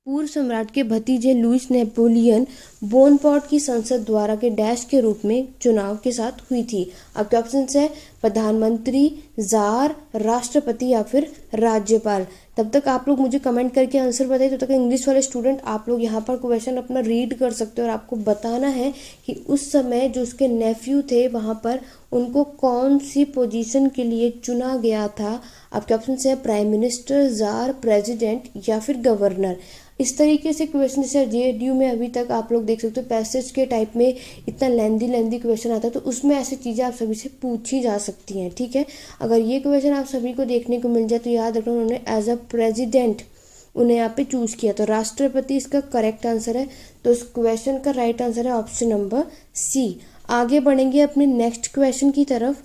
पूर्व सम्राट के भतीजे लुइस नेपोलियन बोनपार्ट की संसद द्वारा के डैश के रूप में चुनाव के साथ हुई थी। आपके ऑप्शन है प्रधानमंत्री, जार, राष्ट्रपति या फिर राज्यपाल। तब तक आप लोग मुझे कमेंट करके आंसर बताइए। तब तक इंग्लिश वाले स्टूडेंट आप लोग यहाँ पर क्वेश्चन अपना रीड कर सकते हो और आपको बताना है कि उस समय जो उसके नेफ्यू थे वहाँ पर उनको कौन सी पोजीशन के लिए चुना गया था। आपके ऑप्शन है प्राइम मिनिस्टर, जार, प्रेसिडेंट या फिर गवर्नर। इस तरीके से क्वेश्चन जैसे JDU में अभी तक आप लोग देख सकते हो पैसेज के टाइप में इतना लेंदी क्वेश्चन आता है, तो उसमें ऐसी चीज़ें आप सभी से पूछी जा सकती हैं। ठीक है, अगर ये क्वेश्चन आप सभी को देखने को मिल जाए तो याद रखना उन्होंने एज अ प्रेसिडेंट उन्हें यहाँ पे चूज किया, तो राष्ट्रपति इसका करेक्ट आंसर है। तो इस क्वेश्चन का राइट आंसर है ऑप्शन नंबर सी। आगे बढ़ेंगे अपने नेक्स्ट क्वेश्चन की तरफ।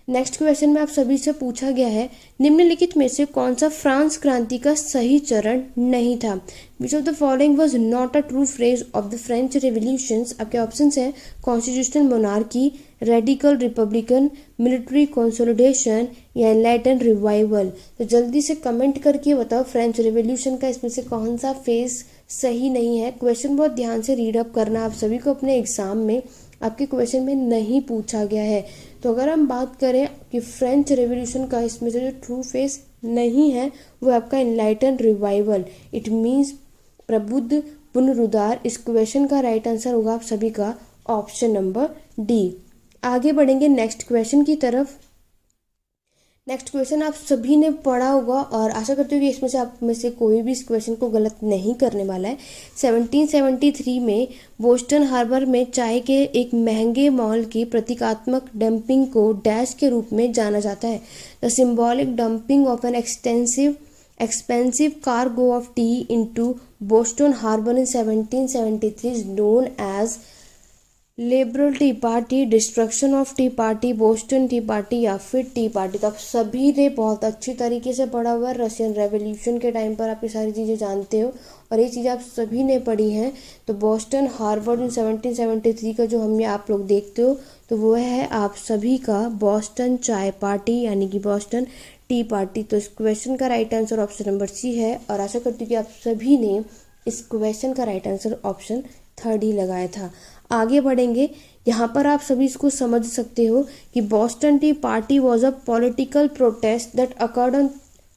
नेक्स्ट क्वेश्चन में आप सभी से पूछा गया है, निम्नलिखित में से कौन सा फ्रांस क्रांति का सही चरण नहीं था? Which of the following was not a true phase of the French revolutions? आपके ऑप्शंस हैं constitutional monarchy, radical Republican, military consolidation या एनलाइटन रिवाइवल। तो जल्दी से कमेंट करके बताओ फ्रेंच रेवोल्यूशन का इसमें से कौन सा फेज सही नहीं है। क्वेश्चन बहुत ध्यान से रीड अप करना, आप सभी को अपने एग्जाम में आपके क्वेश्चन में नहीं पूछा गया है। तो अगर हम बात करें कि फ्रेंच रेवोल्यूशन का इसमें से जो ट्रू फेस नहीं है वो आपका एनलाइटन रिवाइवल, इट मीन्स प्रबुद्ध पुनरुद्धार। इस क्वेश्चन का राइट आंसर होगा आप सभी का ऑप्शन नंबर डी। आगे बढ़ेंगे नेक्स्ट क्वेश्चन की तरफ। नेक्स्ट क्वेश्चन आप सभी ने पढ़ा होगा और आशा करती हूँ कि इसमें से आप में से कोई भी इस क्वेश्चन को गलत नहीं करने वाला है। 1773 में बोस्टन हार्बर में चाय के एक महंगे मॉल की प्रतीकात्मक डंपिंग को डैश के रूप में जाना जाता है। The symbolic dumping of an expensive cargo of tea into Boston harbour in 1773 is known as liberal tea party, destruction of tea party, Boston tea party या फिर टी पार्टी। तो आप सभी ने बहुत अच्छी तरीके से पढ़ा हुआ है। रशियन रेवोल्यूशन के टाइम पर आप ये सारी चीज़ें जानते हो और ये चीज़ें आप सभी ने पढ़ी हैं। तो बोस्टन हार्बर इन 1773 का जो हम ये आप लोग देखते हो तो वो है आप सभी का बोस्टन चाय पार्टी यानी कि बोस्टन टी पार्टी। तो इस क्वेश्चन का right answer option number C है और आशा करती हूँ कि आप सभी ने इस क्वेश्चन का राइट आंसर ऑप्शन 3 ही लगाया था। आगे बढ़ेंगे, यहाँ पर आप सभी इसको समझ सकते हो कि Boston tea party was a political protest that occurred on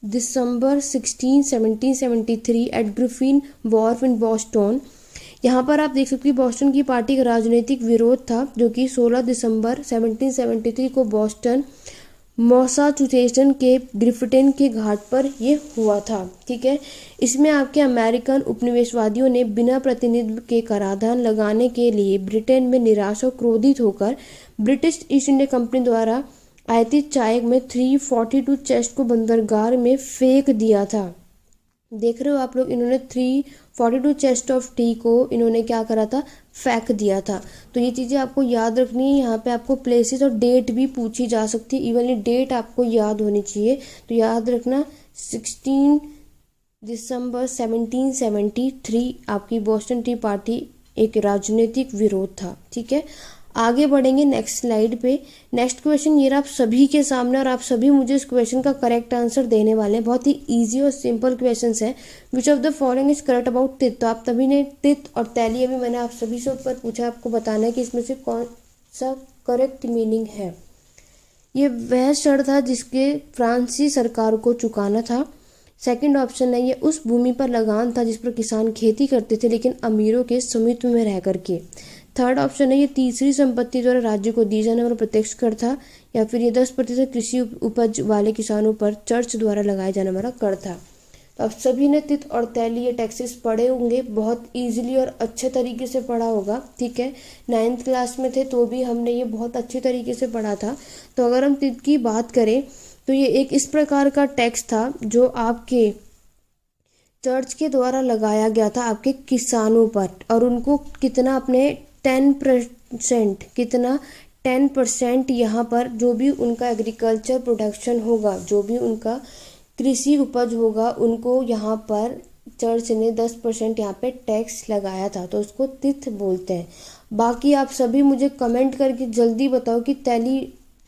December 16, 1773 at Griffin wharf in Boston. यहाँ पर आप देख सकते हो बोस्टन की पार्टी का राजनीतिक विरोध था जो कि 16 दिसंबर 1773 को बोस्टन मैसाचुसेट्स के ग्रिफिटिन के घाट पर ये हुआ था। ठीक है, इसमें आपके अमेरिकन उपनिवेशवादियों ने बिना प्रतिनिधित्व के कराधान लगाने के लिए ब्रिटेन में निराश और क्रोधित होकर ब्रिटिश ईस्ट इंडिया कंपनी द्वारा आयातित चाय में 342 चेस्ट को बंदरगाह में फेंक दिया था। देख रहे हो आप लोग, इन्होंने 342 चेस्ट ऑफ टी को इन्होंने क्या करा था, फेंक दिया था। तो ये चीज़ें आपको याद रखनी है। यहाँ पे आपको प्लेसेस और डेट भी पूछी जा सकती है, इवन ये डेट आपको याद होनी चाहिए। तो याद रखना 16 दिसंबर 1773 आपकी बोस्टन टी पार्टी एक राजनीतिक विरोध था। ठीक है, आगे बढ़ेंगे नेक्स्ट स्लाइड पे। नेक्स्ट क्वेश्चन ये रहा आप सभी के सामने, और आप सभी मुझे इस क्वेश्चन का करेक्ट आंसर देने वाले हैं। बहुत ही इजी और सिंपल क्वेश्चंस है। Which of the following is correct about तित। तो आप तभी ने तित और तैली अभी मैंने आप सभी से ऊपर पूछा, आपको बताना है कि इसमें से कौन सा करेक्ट मीनिंग है। ये वह शर था जिसके फ्रांसीसी सरकार को चुकाना था। सेकंड ऑप्शन है ये उस भूमि पर लगान था जिस पर किसान खेती करते थे लेकिन अमीरों के स्वामित्व में रह करके। थर्ड ऑप्शन है ये तीसरी संपत्ति द्वारा राज्य को दी जाने वाला प्रत्यक्ष कर था। या फिर ये 10% कृषि उपज वाले किसानों पर चर्च द्वारा लगाया जाने वाला कर था। तो आप सभी ने तित और तैली ये टैक्सेस पढ़े होंगे, बहुत इजीली और अच्छे तरीके से पढ़ा होगा। ठीक है, 9th क्लास में थे तो भी हमने ये बहुत अच्छे तरीके से पढ़ा था। तो अगर हम तित की बात करें तो ये एक इस प्रकार का टैक्स था जो आपके चर्च के द्वारा लगाया गया था आपके किसानों पर, और उनको कितना अपने 10% कितना 10% यहाँ पर जो भी उनका एग्रीकल्चर प्रोडक्शन होगा, जो भी उनका कृषि उपज होगा, उनको यहाँ पर चर्च ने 10% यहाँ पे टैक्स लगाया था। तो उसको तिथ बोलते हैं। बाकी आप सभी मुझे कमेंट करके जल्दी बताओ कि तैली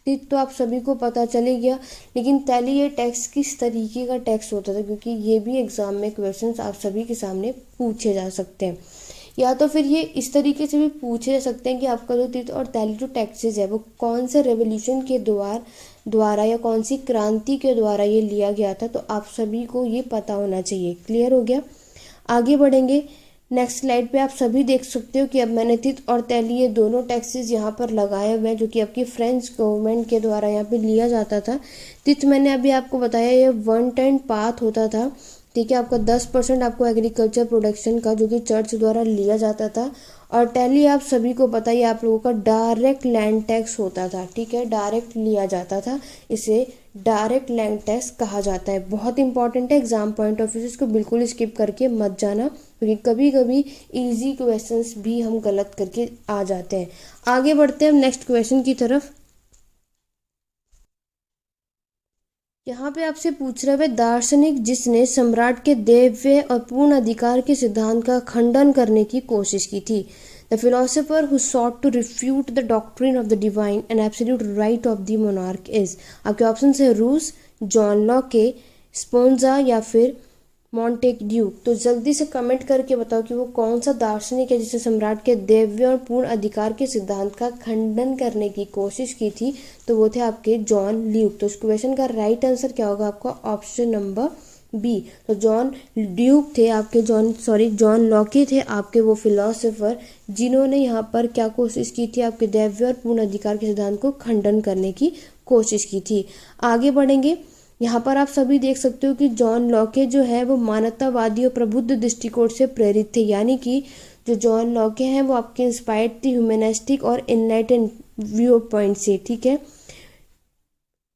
तिथ तो आप सभी को पता चले गया, लेकिन तैली ये टैक्स किस तरीके का टैक्स होता था, क्योंकि ये भी एग्जाम में क्वेश्चंस आप सभी के सामने पूछे जा सकते हैं। या तो फिर ये इस तरीके से भी पूछे जा सकते हैं कि आपका जो तित और तैली जो टैक्सेस है वो कौन से रेवोल्यूशन के द्वारा या कौन सी क्रांति के द्वारा ये लिया गया था। तो आप सभी को ये पता होना चाहिए। क्लियर हो गया, आगे बढ़ेंगे। नेक्स्ट स्लाइड पे आप सभी देख सकते हो कि अब मैंने तित और तैली ये दोनों टैक्सेस यहाँ पर लगाए हुए हैं जो कि आपकी फ्रेंच गवर्नमेंट के द्वारा यहाँ पे लिया जाता था। तित मैंने अभी आपको बताया ये 1/10 पाथ होता था। ठीक है, आपका 10% आपको एग्रीकल्चर प्रोडक्शन का जो कि चर्च द्वारा लिया जाता था। और टैली आप सभी को पता ही आप लोगों का डायरेक्ट लैंड टैक्स होता था। ठीक है, डायरेक्ट लिया जाता था, इसे डायरेक्ट लैंड टैक्स कहा जाता है। बहुत इंपॉर्टेंट है, एग्जाम पॉइंट ऑफ व्यू से इसको बिल्कुल स्किप करके मत जाना, क्योंकि कभी कभी इजी क्वेश्चंस भी हम गलत करके आ जाते हैं। आगे बढ़ते हैं हम नेक्स्ट क्वेश्चन की तरफ। यहाँ पे आपसे पूछ रहे हुए दार्शनिक जिसने सम्राट के दैव्य और पूर्ण अधिकार के सिद्धांत का खंडन करने की कोशिश की थी। The philosopher who sought to refute the doctrine of the divine and absolute right of the monarch is. आपके ऑप्शन है रूस, जॉन लॉके, स्पोंजा या फिर मॉन्टेग्यू। तो जल्दी से कमेंट करके बताओ कि वो कौन सा दार्शनिक है जिसने सम्राट के दैव्य और पूर्ण अधिकार के सिद्धांत का खंडन करने की कोशिश की थी। तो वो थे आपके जॉन ल्यूक। तो इस क्वेश्चन का राइट आंसर क्या होगा आपका, ऑप्शन नंबर बी। तो जॉन ल्यूक थे आपके जॉन लॉके थे आपके वो फिलोसोफर जिन्होंने यहाँ पर क्या कोशिश की थी, आपके दैव्य और पूर्ण अधिकार के सिद्धांत को खंडन करने की कोशिश की थी। आगे बढ़ेंगे। यहाँ पर आप सभी देख सकते हो कि जॉन लॉके जो है वो मानवतावादी और प्रबुद्ध दृष्टिकोण से प्रेरित थे। यानी कि जो जॉन लॉके हैं वो आपके इंस्पायर्ड थी ह्यूमनिस्टिक और एनलाइटेंड व्यू पॉइंट से। ठीक है,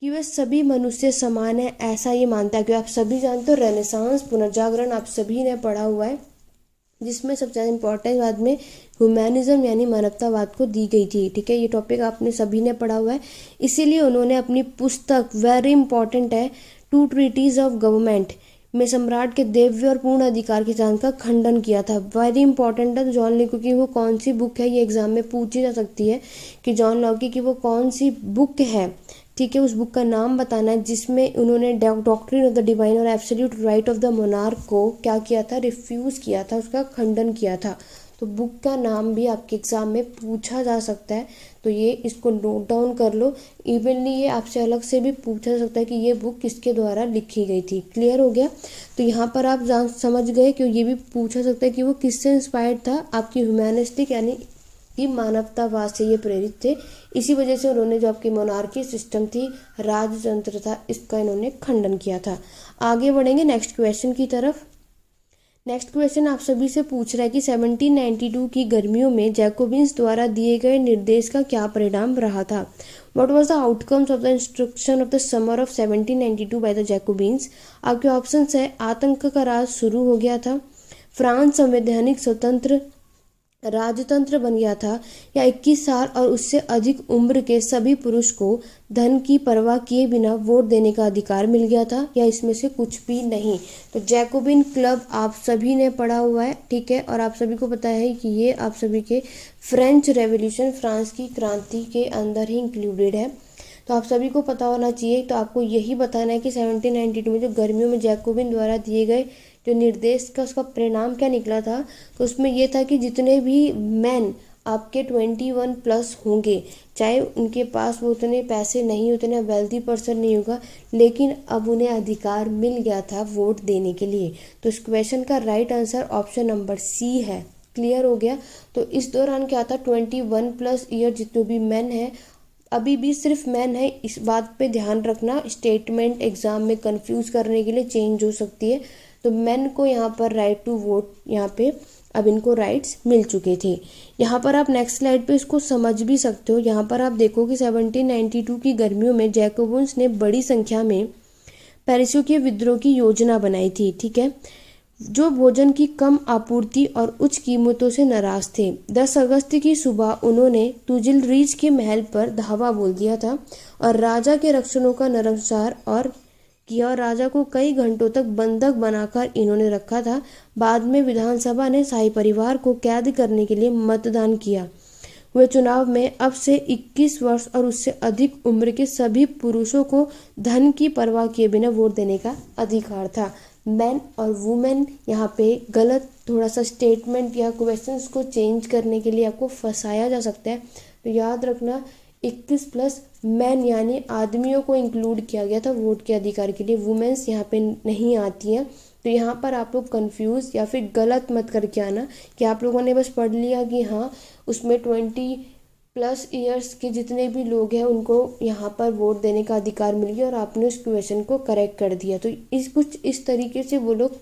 कि वे सभी मनुष्य समान है, ऐसा ये मानता है। कि आप सभी जानते हो रेनेसांस पुनर्जागरण आप सभी ने पढ़ा हुआ है, जिसमें सबसे ज़्यादा इंपॉर्टेंट बाद में ह्यूमैनिज्म यानी मानवतावाद को दी गई थी। ठीक है, ये टॉपिक आपने सभी ने पढ़ा हुआ है। इसीलिए उन्होंने अपनी पुस्तक वेरी इंपॉर्टेंट है 2 ट्रीटीज ऑफ गवर्नमेंट में सम्राट के दैव्य और पूर्ण अधिकार के सिद्धांत का खंडन किया था। वेरी इंपॉर्टेंट है जॉन लॉके की वो कौन सी बुक है, ये एग्जाम में पूछी जा सकती है कि जॉन लॉके की वो कौन सी बुक है। ठीक है, उस बुक का नाम बताना है जिसमें उन्होंने डॉक्ट्रिन ऑफ द डिवाइन और absolute right of the monarch को क्या किया था, रिफ्यूज किया था, उसका खंडन किया था। तो बुक का नाम भी आपके एग्जाम में पूछा जा सकता है, तो ये इसको नोट डाउन कर लो। इवनली ये आपसे अलग से भी पूछा जा सकता है कि ये बुक किसके द्वारा लिखी गई थी। क्लियर हो गया, तो यहाँ पर आप समझ गए कि ये भी पूछा सकता है कि वो किससे इंस्पायर्ड था, आपकी ह्यूमैनिस्टिक यानी कि मानवतावाद से ये प्रेरित थे। इसी वजह से उन्होंने जो आपकी मोनार्की सिस्टम थी, राजतंत्र था, इसका इन्होंने खंडन किया था। आगे बढ़ेंगे नेक्स्ट क्वेश्चन की तरफ। नेक्स्ट क्वेश्चन आप सभी से पूछ रहा है कि 1792 की गर्मियों में जैकोबिन्स द्वारा दिए गए निर्देश का क्या परिणाम रहा था। What was the outcomes of the instruction of the summer of 1792 by the Jacobins? आपके ऑप्शंस है, आतंक का राज शुरू हो गया था, फ्रांस संवैधानिक स्वतंत्र राजतंत्र बन गया था, या 21 साल और उससे अधिक उम्र के सभी पुरुष को धन की परवाह किए बिना वोट देने का अधिकार मिल गया था, या इसमें से कुछ भी नहीं। तो जैकोबिन क्लब आप सभी ने पढ़ा हुआ है, ठीक है, और आप सभी को पता है कि ये आप सभी के फ्रेंच रेवोल्यूशन, फ्रांस की क्रांति के अंदर ही इंक्लूडेड है। तो आप सभी को पता होना चाहिए। तो आपको यही बताना है कि 1792 में जो गर्मियों में जैकोबिन द्वारा दिए गए जो निर्देश का उसका परिणाम क्या निकला था। तो उसमें यह था कि जितने भी मैन आपके 21 प्लस होंगे, चाहे उनके पास वो उतने पैसे नहीं, उतने वेल्दी पर्सन नहीं होगा, लेकिन अब उन्हें अधिकार मिल गया था वोट देने के लिए। तो इस क्वेश्चन का right answer option number C है। क्लियर हो गया। तो इस दौरान क्या था, 21 प्लस ईयर जितने भी मैन हैं, अभी भी सिर्फ मैन है, इस बात पे ध्यान रखना, स्टेटमेंट एग्जाम में कंफ्यूज करने के लिए चेंज हो सकती है। तो मैन को यहाँ पर राइट टू वोट, यहाँ पे अब इनको राइट्स मिल चुके थे। यहाँ पर आप नेक्स्ट स्लाइड पे इसको समझ भी सकते हो। यहाँ पर आप देखो कि 1792 की गर्मियों में जैकोबिन्स ने बड़ी संख्या में पेरिसों के विद्रोह की योजना बनाई थी, ठीक है, जो भोजन की कम आपूर्ति और उच्च कीमतों से नाराज थे। 10 अगस्त की सुबह उन्होंने तुजिलरीज के महल पर धावा बोल दिया था और राजा के रक्षकों का नरसंहार और किया, और राजा को कई घंटों तक बंधक बनाकर इन्होंने रखा था। बाद में विधानसभा ने शाही परिवार को कैद करने के लिए मतदान किया। हुए चुनाव में अब से 21 वर्ष और उससे अधिक उम्र के सभी पुरुषों को धन की परवाह किए बिना वोट देने का अधिकार था। मैन और वुमेन यहाँ पे गलत थोड़ा सा स्टेटमेंट या क्वेश्चंस को चेंज करने के लिए आपको फंसाया जा सकता है। तो याद रखना 21 प्लस मैन यानी आदमियों को इंक्लूड किया गया था वोट के अधिकार के लिए, वुमेन्स यहाँ पे नहीं आती हैं। तो यहाँ पर आप लोग कंफ्यूज या फिर गलत मत करके आना कि आप लोगों ने बस पढ़ लिया कि हाँ उसमें 20 प्लस ईयर्स के जितने भी लोग हैं उनको यहाँ पर वोट देने का अधिकार मिल गया और आपने उस क्वेश्चन को करेक्ट कर दिया। तो कुछ इस तरीके से वो लोग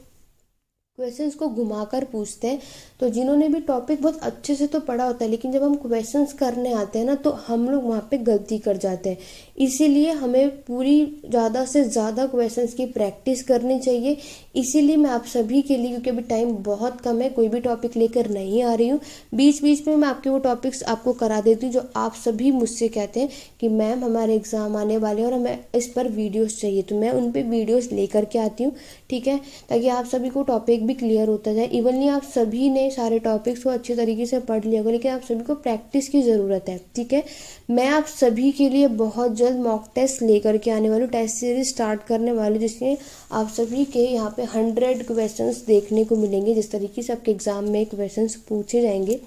क्वेश्चंस को घुमाकर पूछते हैं। तो जिन्होंने भी टॉपिक बहुत अच्छे से तो पढ़ा होता है, लेकिन जब हम क्वेश्चंस करने आते हैं ना तो हम लोग वहाँ पे गलती कर जाते हैं। इसीलिए हमें पूरी ज़्यादा से ज़्यादा क्वेश्चंस की प्रैक्टिस करनी चाहिए। इसीलिए मैं आप सभी के लिए, क्योंकि अभी टाइम बहुत कम है, कोई भी टॉपिक लेकर नहीं आ रही हूँ, बीच बीच में मैं आपके वो टॉपिक्स आपको करा देती हूँ जो आप सभी मुझसे कहते हैं कि मैम हमारे एग्ज़ाम आने वाले हैं और हमें इस पर वीडियोज़ चाहिए। तो मैं उन पर वीडियोज़ लेकर के आती हूँ, ठीक है, ताकि आप सभी को टॉपिक भी क्लियर होता जाए। इवनली आप सभी ने सारे टॉपिक्स को अच्छे तरीके से पढ़ लिया होगा, लेकिन आप सभी को प्रैक्टिस की ज़रूरत है, ठीक है। मैं आप सभी के लिए बहुत जल्द मॉक टेस्ट लेकर के आने वाली हूँ, टेस्ट सीरीज स्टार्ट करने वाली, जिसमें आप सभी के यहाँ पे 100 क्वेश्चंस देखने को मिलेंगे। जिस तरीके से आपके एग्जाम में क्वेश्चंस पूछे जाएंगे,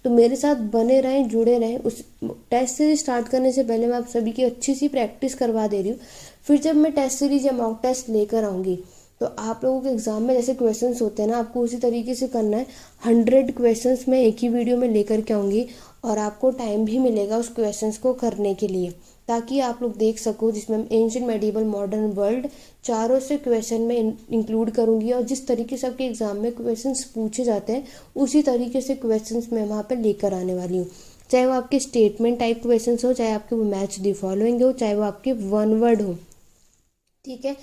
तो मेरे साथ बने रहें, जुड़े रहें। उस टेस्ट सीरीज स्टार्ट करने से पहले मैं आप सभी की अच्छी सी प्रैक्टिस करवा दे रही हूँ। फिर जब मैं टेस्ट सीरीज या मॉक टेस्ट लेकर आऊँगी तो आप लोगों के एग्जाम में जैसे क्वेश्चंस होते हैं ना, आपको उसी तरीके से करना है। 100 क्वेश्चंस मैं एक ही वीडियो में लेकर के आऊँगी और आपको टाइम भी मिलेगा उस क्वेश्चंस को करने के लिए, ताकि आप लोग देख सको, जिसमें एंशिएंट, मेडिवल, मॉडर्न, वर्ल्ड चारों से क्वेश्चन में इंक्लूड करूँगी। और जिस तरीके से आपके एग्जाम में क्वेश्चंस पूछे जाते हैं उसी तरीके से क्वेश्चंस मैं वहाँ पर लेकर आने वाली हूँ। चाहे वो आपके स्टेटमेंट टाइप क्वेश्चंस हो, चाहे आपके वो मैच द फॉलोइंग हो, चाहे वो आपके वन वर्ड हो, ठीक है।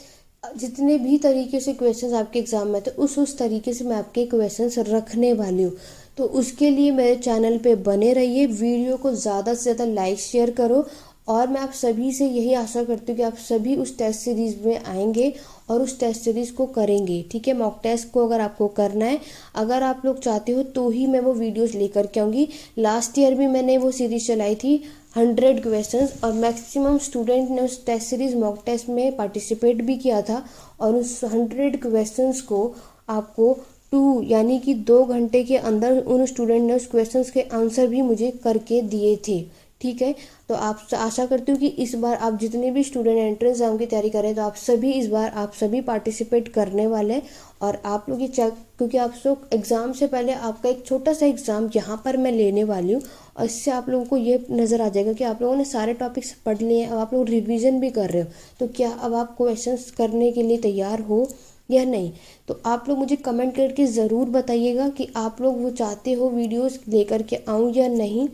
जितने भी तरीके से क्वेश्चंस आपके एग्जाम में, तो उस तरीके से मैं आपके क्वेश्चंस रखने वाली हूँ। तो उसके लिए मेरे चैनल पे बने रहिए, वीडियो को ज़्यादा से ज़्यादा लाइक शेयर करो, और मैं आप सभी से यही आशा करती हूँ कि आप सभी उस टेस्ट सीरीज़ में आएंगे और उस टेस्ट सीरीज़ को करेंगे, ठीक है। मॉक टेस्ट को अगर आपको करना है, अगर आप लोग चाहते हो तो ही मैं वो वीडियोस लेकर के आऊँगी। लास्ट ईयर भी मैंने वो सीरीज़ चलाई थी 100 क्वेश्चंस, और मैक्सिमम स्टूडेंट ने उस टेस्ट सीरीज़ मॉक टेस्ट में पार्टिसिपेट भी किया था। और उस 100 क्वेश्चंस को आपको 2 यानी कि 2 घंटे के अंदर उन स्टूडेंट ने उस क्वेश्चंस के आंसर भी मुझे करके दिए थे, ठीक है। तो आप आशा करती हूँ कि इस बार आप जितने भी स्टूडेंट एंट्रेंस एग्जाम की तैयारी कर रहे हैं तो आप सभी इस बार आप सभी पार्टिसिपेट करने वाले हैं। और आप लोग ये क्योंकि आप लोग एग्ज़ाम से पहले आपका एक छोटा सा एग्ज़ाम यहाँ पर मैं लेने वाली हूँ, और इससे आप लोगों को ये नज़र आ जाएगा कि आप लोगों ने सारे टॉपिक्स पढ़ लिए हैं, अब आप लोग रिविज़न भी कर रहे हो, तो क्या अब आप क्वेश्चंस करने के लिए तैयार हो या नहीं। तो आप लोग मुझे कमेंट करके ज़रूर बताइएगा कि आप लोग वो चाहते हो वीडियोस लेकर के आऊँ या नहीं।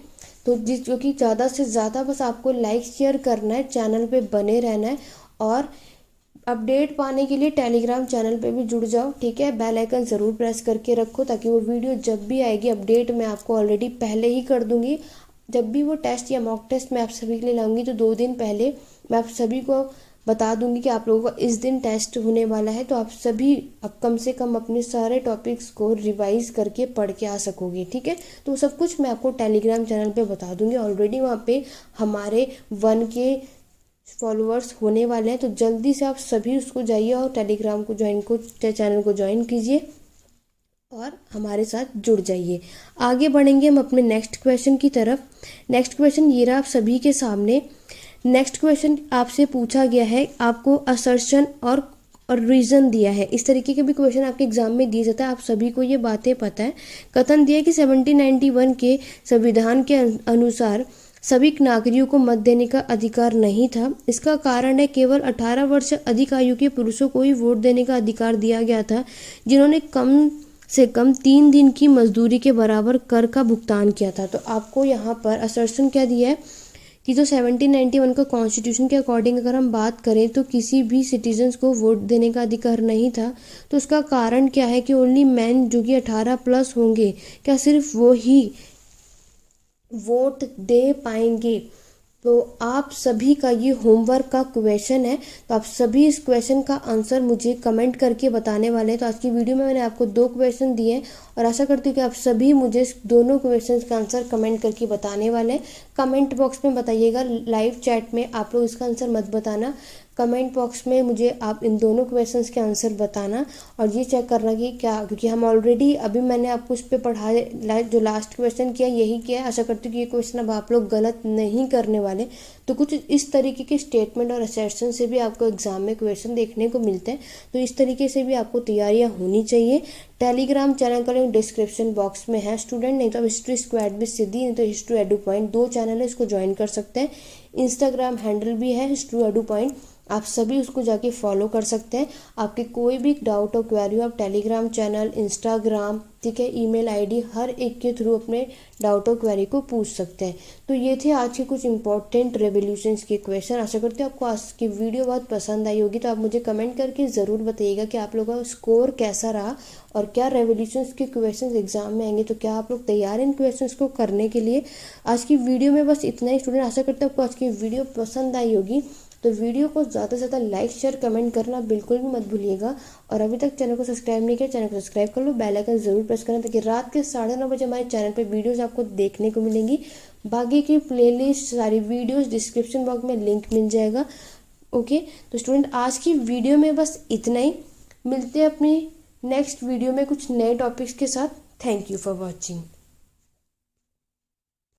तो जो कि ज़्यादा से ज़्यादा बस आपको लाइक शेयर करना है, चैनल पे बने रहना है, और अपडेट पाने के लिए टेलीग्राम चैनल पे भी जुड़ जाओ, ठीक है। बेल आइकन ज़रूर प्रेस करके रखो ताकि वो वीडियो जब भी आएगी अपडेट मैं आपको ऑलरेडी पहले ही कर दूँगी। जब भी वो टेस्ट या मॉक टेस्ट मैं आप सभी के लिए लाऊंगी तो 2 दिन पहले मैं आप सभी को बता दूंगी कि आप लोगों का इस दिन टेस्ट होने वाला है। तो आप सभी अब कम से कम अपने सारे टॉपिक्स को रिवाइज करके पढ़ के आ सकोगे, ठीक है। तो सब कुछ मैं आपको टेलीग्राम चैनल पे बता दूंगी। ऑलरेडी वहाँ पे हमारे 1K फॉलोअर्स होने वाले हैं, तो जल्दी से आप सभी उसको जाइए और टेलीग्राम को चैनल को ज्वाइन कीजिए और हमारे साथ जुड़ जाइए। आगे बढ़ेंगे हम अपने नेक्स्ट क्वेश्चन की तरफ। नेक्स्ट क्वेश्चन ये रहा आप सभी के सामने। नेक्स्ट क्वेश्चन आपसे पूछा गया है, आपको असर्शन और रीज़न दिया है। इस तरीके के भी क्वेश्चन आपके एग्जाम में दिए जाता है, आप सभी को ये बातें पता है। कथन दिया है कि 1791 के संविधान के अनुसार सभी नागरिकों को मत देने का अधिकार नहीं था। इसका कारण है केवल 18 वर्ष से अधिक आयु के पुरुषों को ही वोट देने का अधिकार दिया गया था, जिन्होंने कम से कम 3 दिन की मजदूरी के बराबर कर का भुगतान किया था। तो आपको यहाँ पर असर्शन क्या दिया है कि जो 1791 का कॉन्स्टिट्यूशन के अकॉर्डिंग अगर हम बात करें तो किसी भी सिटीजन्स को वोट देने का अधिकार नहीं था। तो उसका कारण क्या है कि ओनली मैन जो कि 18+ होंगे, क्या सिर्फ वो ही वोट दे पाएंगे। तो आप सभी का ये होमवर्क का क्वेश्चन है, तो आप सभी इस क्वेश्चन का आंसर मुझे कमेंट करके बताने वाले हैं। तो आज की वीडियो में मैंने आपको 2 क्वेश्चन दिए हैं और आशा करती हूँ कि आप सभी मुझे इस दोनों क्वेश्चन का आंसर कमेंट करके बताने वाले हैं। कमेंट बॉक्स में बताइएगा, लाइव चैट में आप लोग इसका आंसर मत बताना। कमेंट बॉक्स में मुझे आप इन दोनों क्वेश्चंस के आंसर बताना और ये चेक करना कि क्या, क्योंकि हम ऑलरेडी अभी मैंने आपको उस पर पढ़ा जो लास्ट क्वेश्चन किया यही किया है। आशा करती हूँ कि ये क्वेश्चन अब आप लोग गलत नहीं करने वाले। तो कुछ इस तरीके के स्टेटमेंट और असर्शन से भी आपको एग्जाम में क्वेश्चन देखने को मिलते हैं, तो इस तरीके से भी आपको तैयारियाँ होनी चाहिए। टेलीग्राम चैनल का लिंक डिस्क्रिप्शन बॉक्स में है स्टूडेंट, नहीं तो आप हिस्ट्री स्क्वाड भी सीधी, नहीं तो हिस्ट्री एडू पॉइंट, 2 चैनल है, इसको ज्वाइन कर सकते हैं। इंस्टाग्राम हैंडल भी है हिस्ट्री एडू पॉइंट, आप सभी उसको जाके फॉलो कर सकते हैं। आपके कोई भी डाउट और क्वेरी हो आप टेलीग्राम चैनल, इंस्टाग्राम, ठीक है, ईमेल आईडी हर एक के थ्रू अपने डाउट और क्वेरी को पूछ सकते हैं। तो ये थे आज के कुछ इंपॉर्टेंट रेवोल्यूशंस के क्वेश्चन। आशा करती हूँ आपको आज की वीडियो बहुत पसंद आई होगी। तो आप मुझे कमेंट करके ज़रूर बताइएगा कि आप लोगों का स्कोर कैसा रहा और क्या रेवोल्यूशंस के क्वेश्चन एग्जाम में आएंगे, तो क्या आप लोग तैयार हैं इन क्वेश्चन को करने के लिए। आज की वीडियो में बस इतना ही स्टूडेंट। आशा करते हैं आपको आज की वीडियो पसंद आई होगी, तो वीडियो को ज़्यादा से ज़्यादा लाइक शेयर कमेंट करना बिल्कुल भी मत भूलिएगा। और अभी तक चैनल को सब्सक्राइब नहीं किया, चैनल को सब्सक्राइब कर लो, बेल आइकन ज़रूर प्रेस करना ताकि रात के 9:30 बजे हमारे चैनल पे वीडियोस आपको देखने को मिलेंगी। बाकी की प्लेलिस्ट सारी वीडियोस डिस्क्रिप्शन बॉक्स में लिंक मिल जाएगा। ओके, तो स्टूडेंट आज की वीडियो में बस इतना ही। मिलते हैं अपनी नेक्स्ट वीडियो में कुछ नए टॉपिक्स के साथ। Thank you for watching.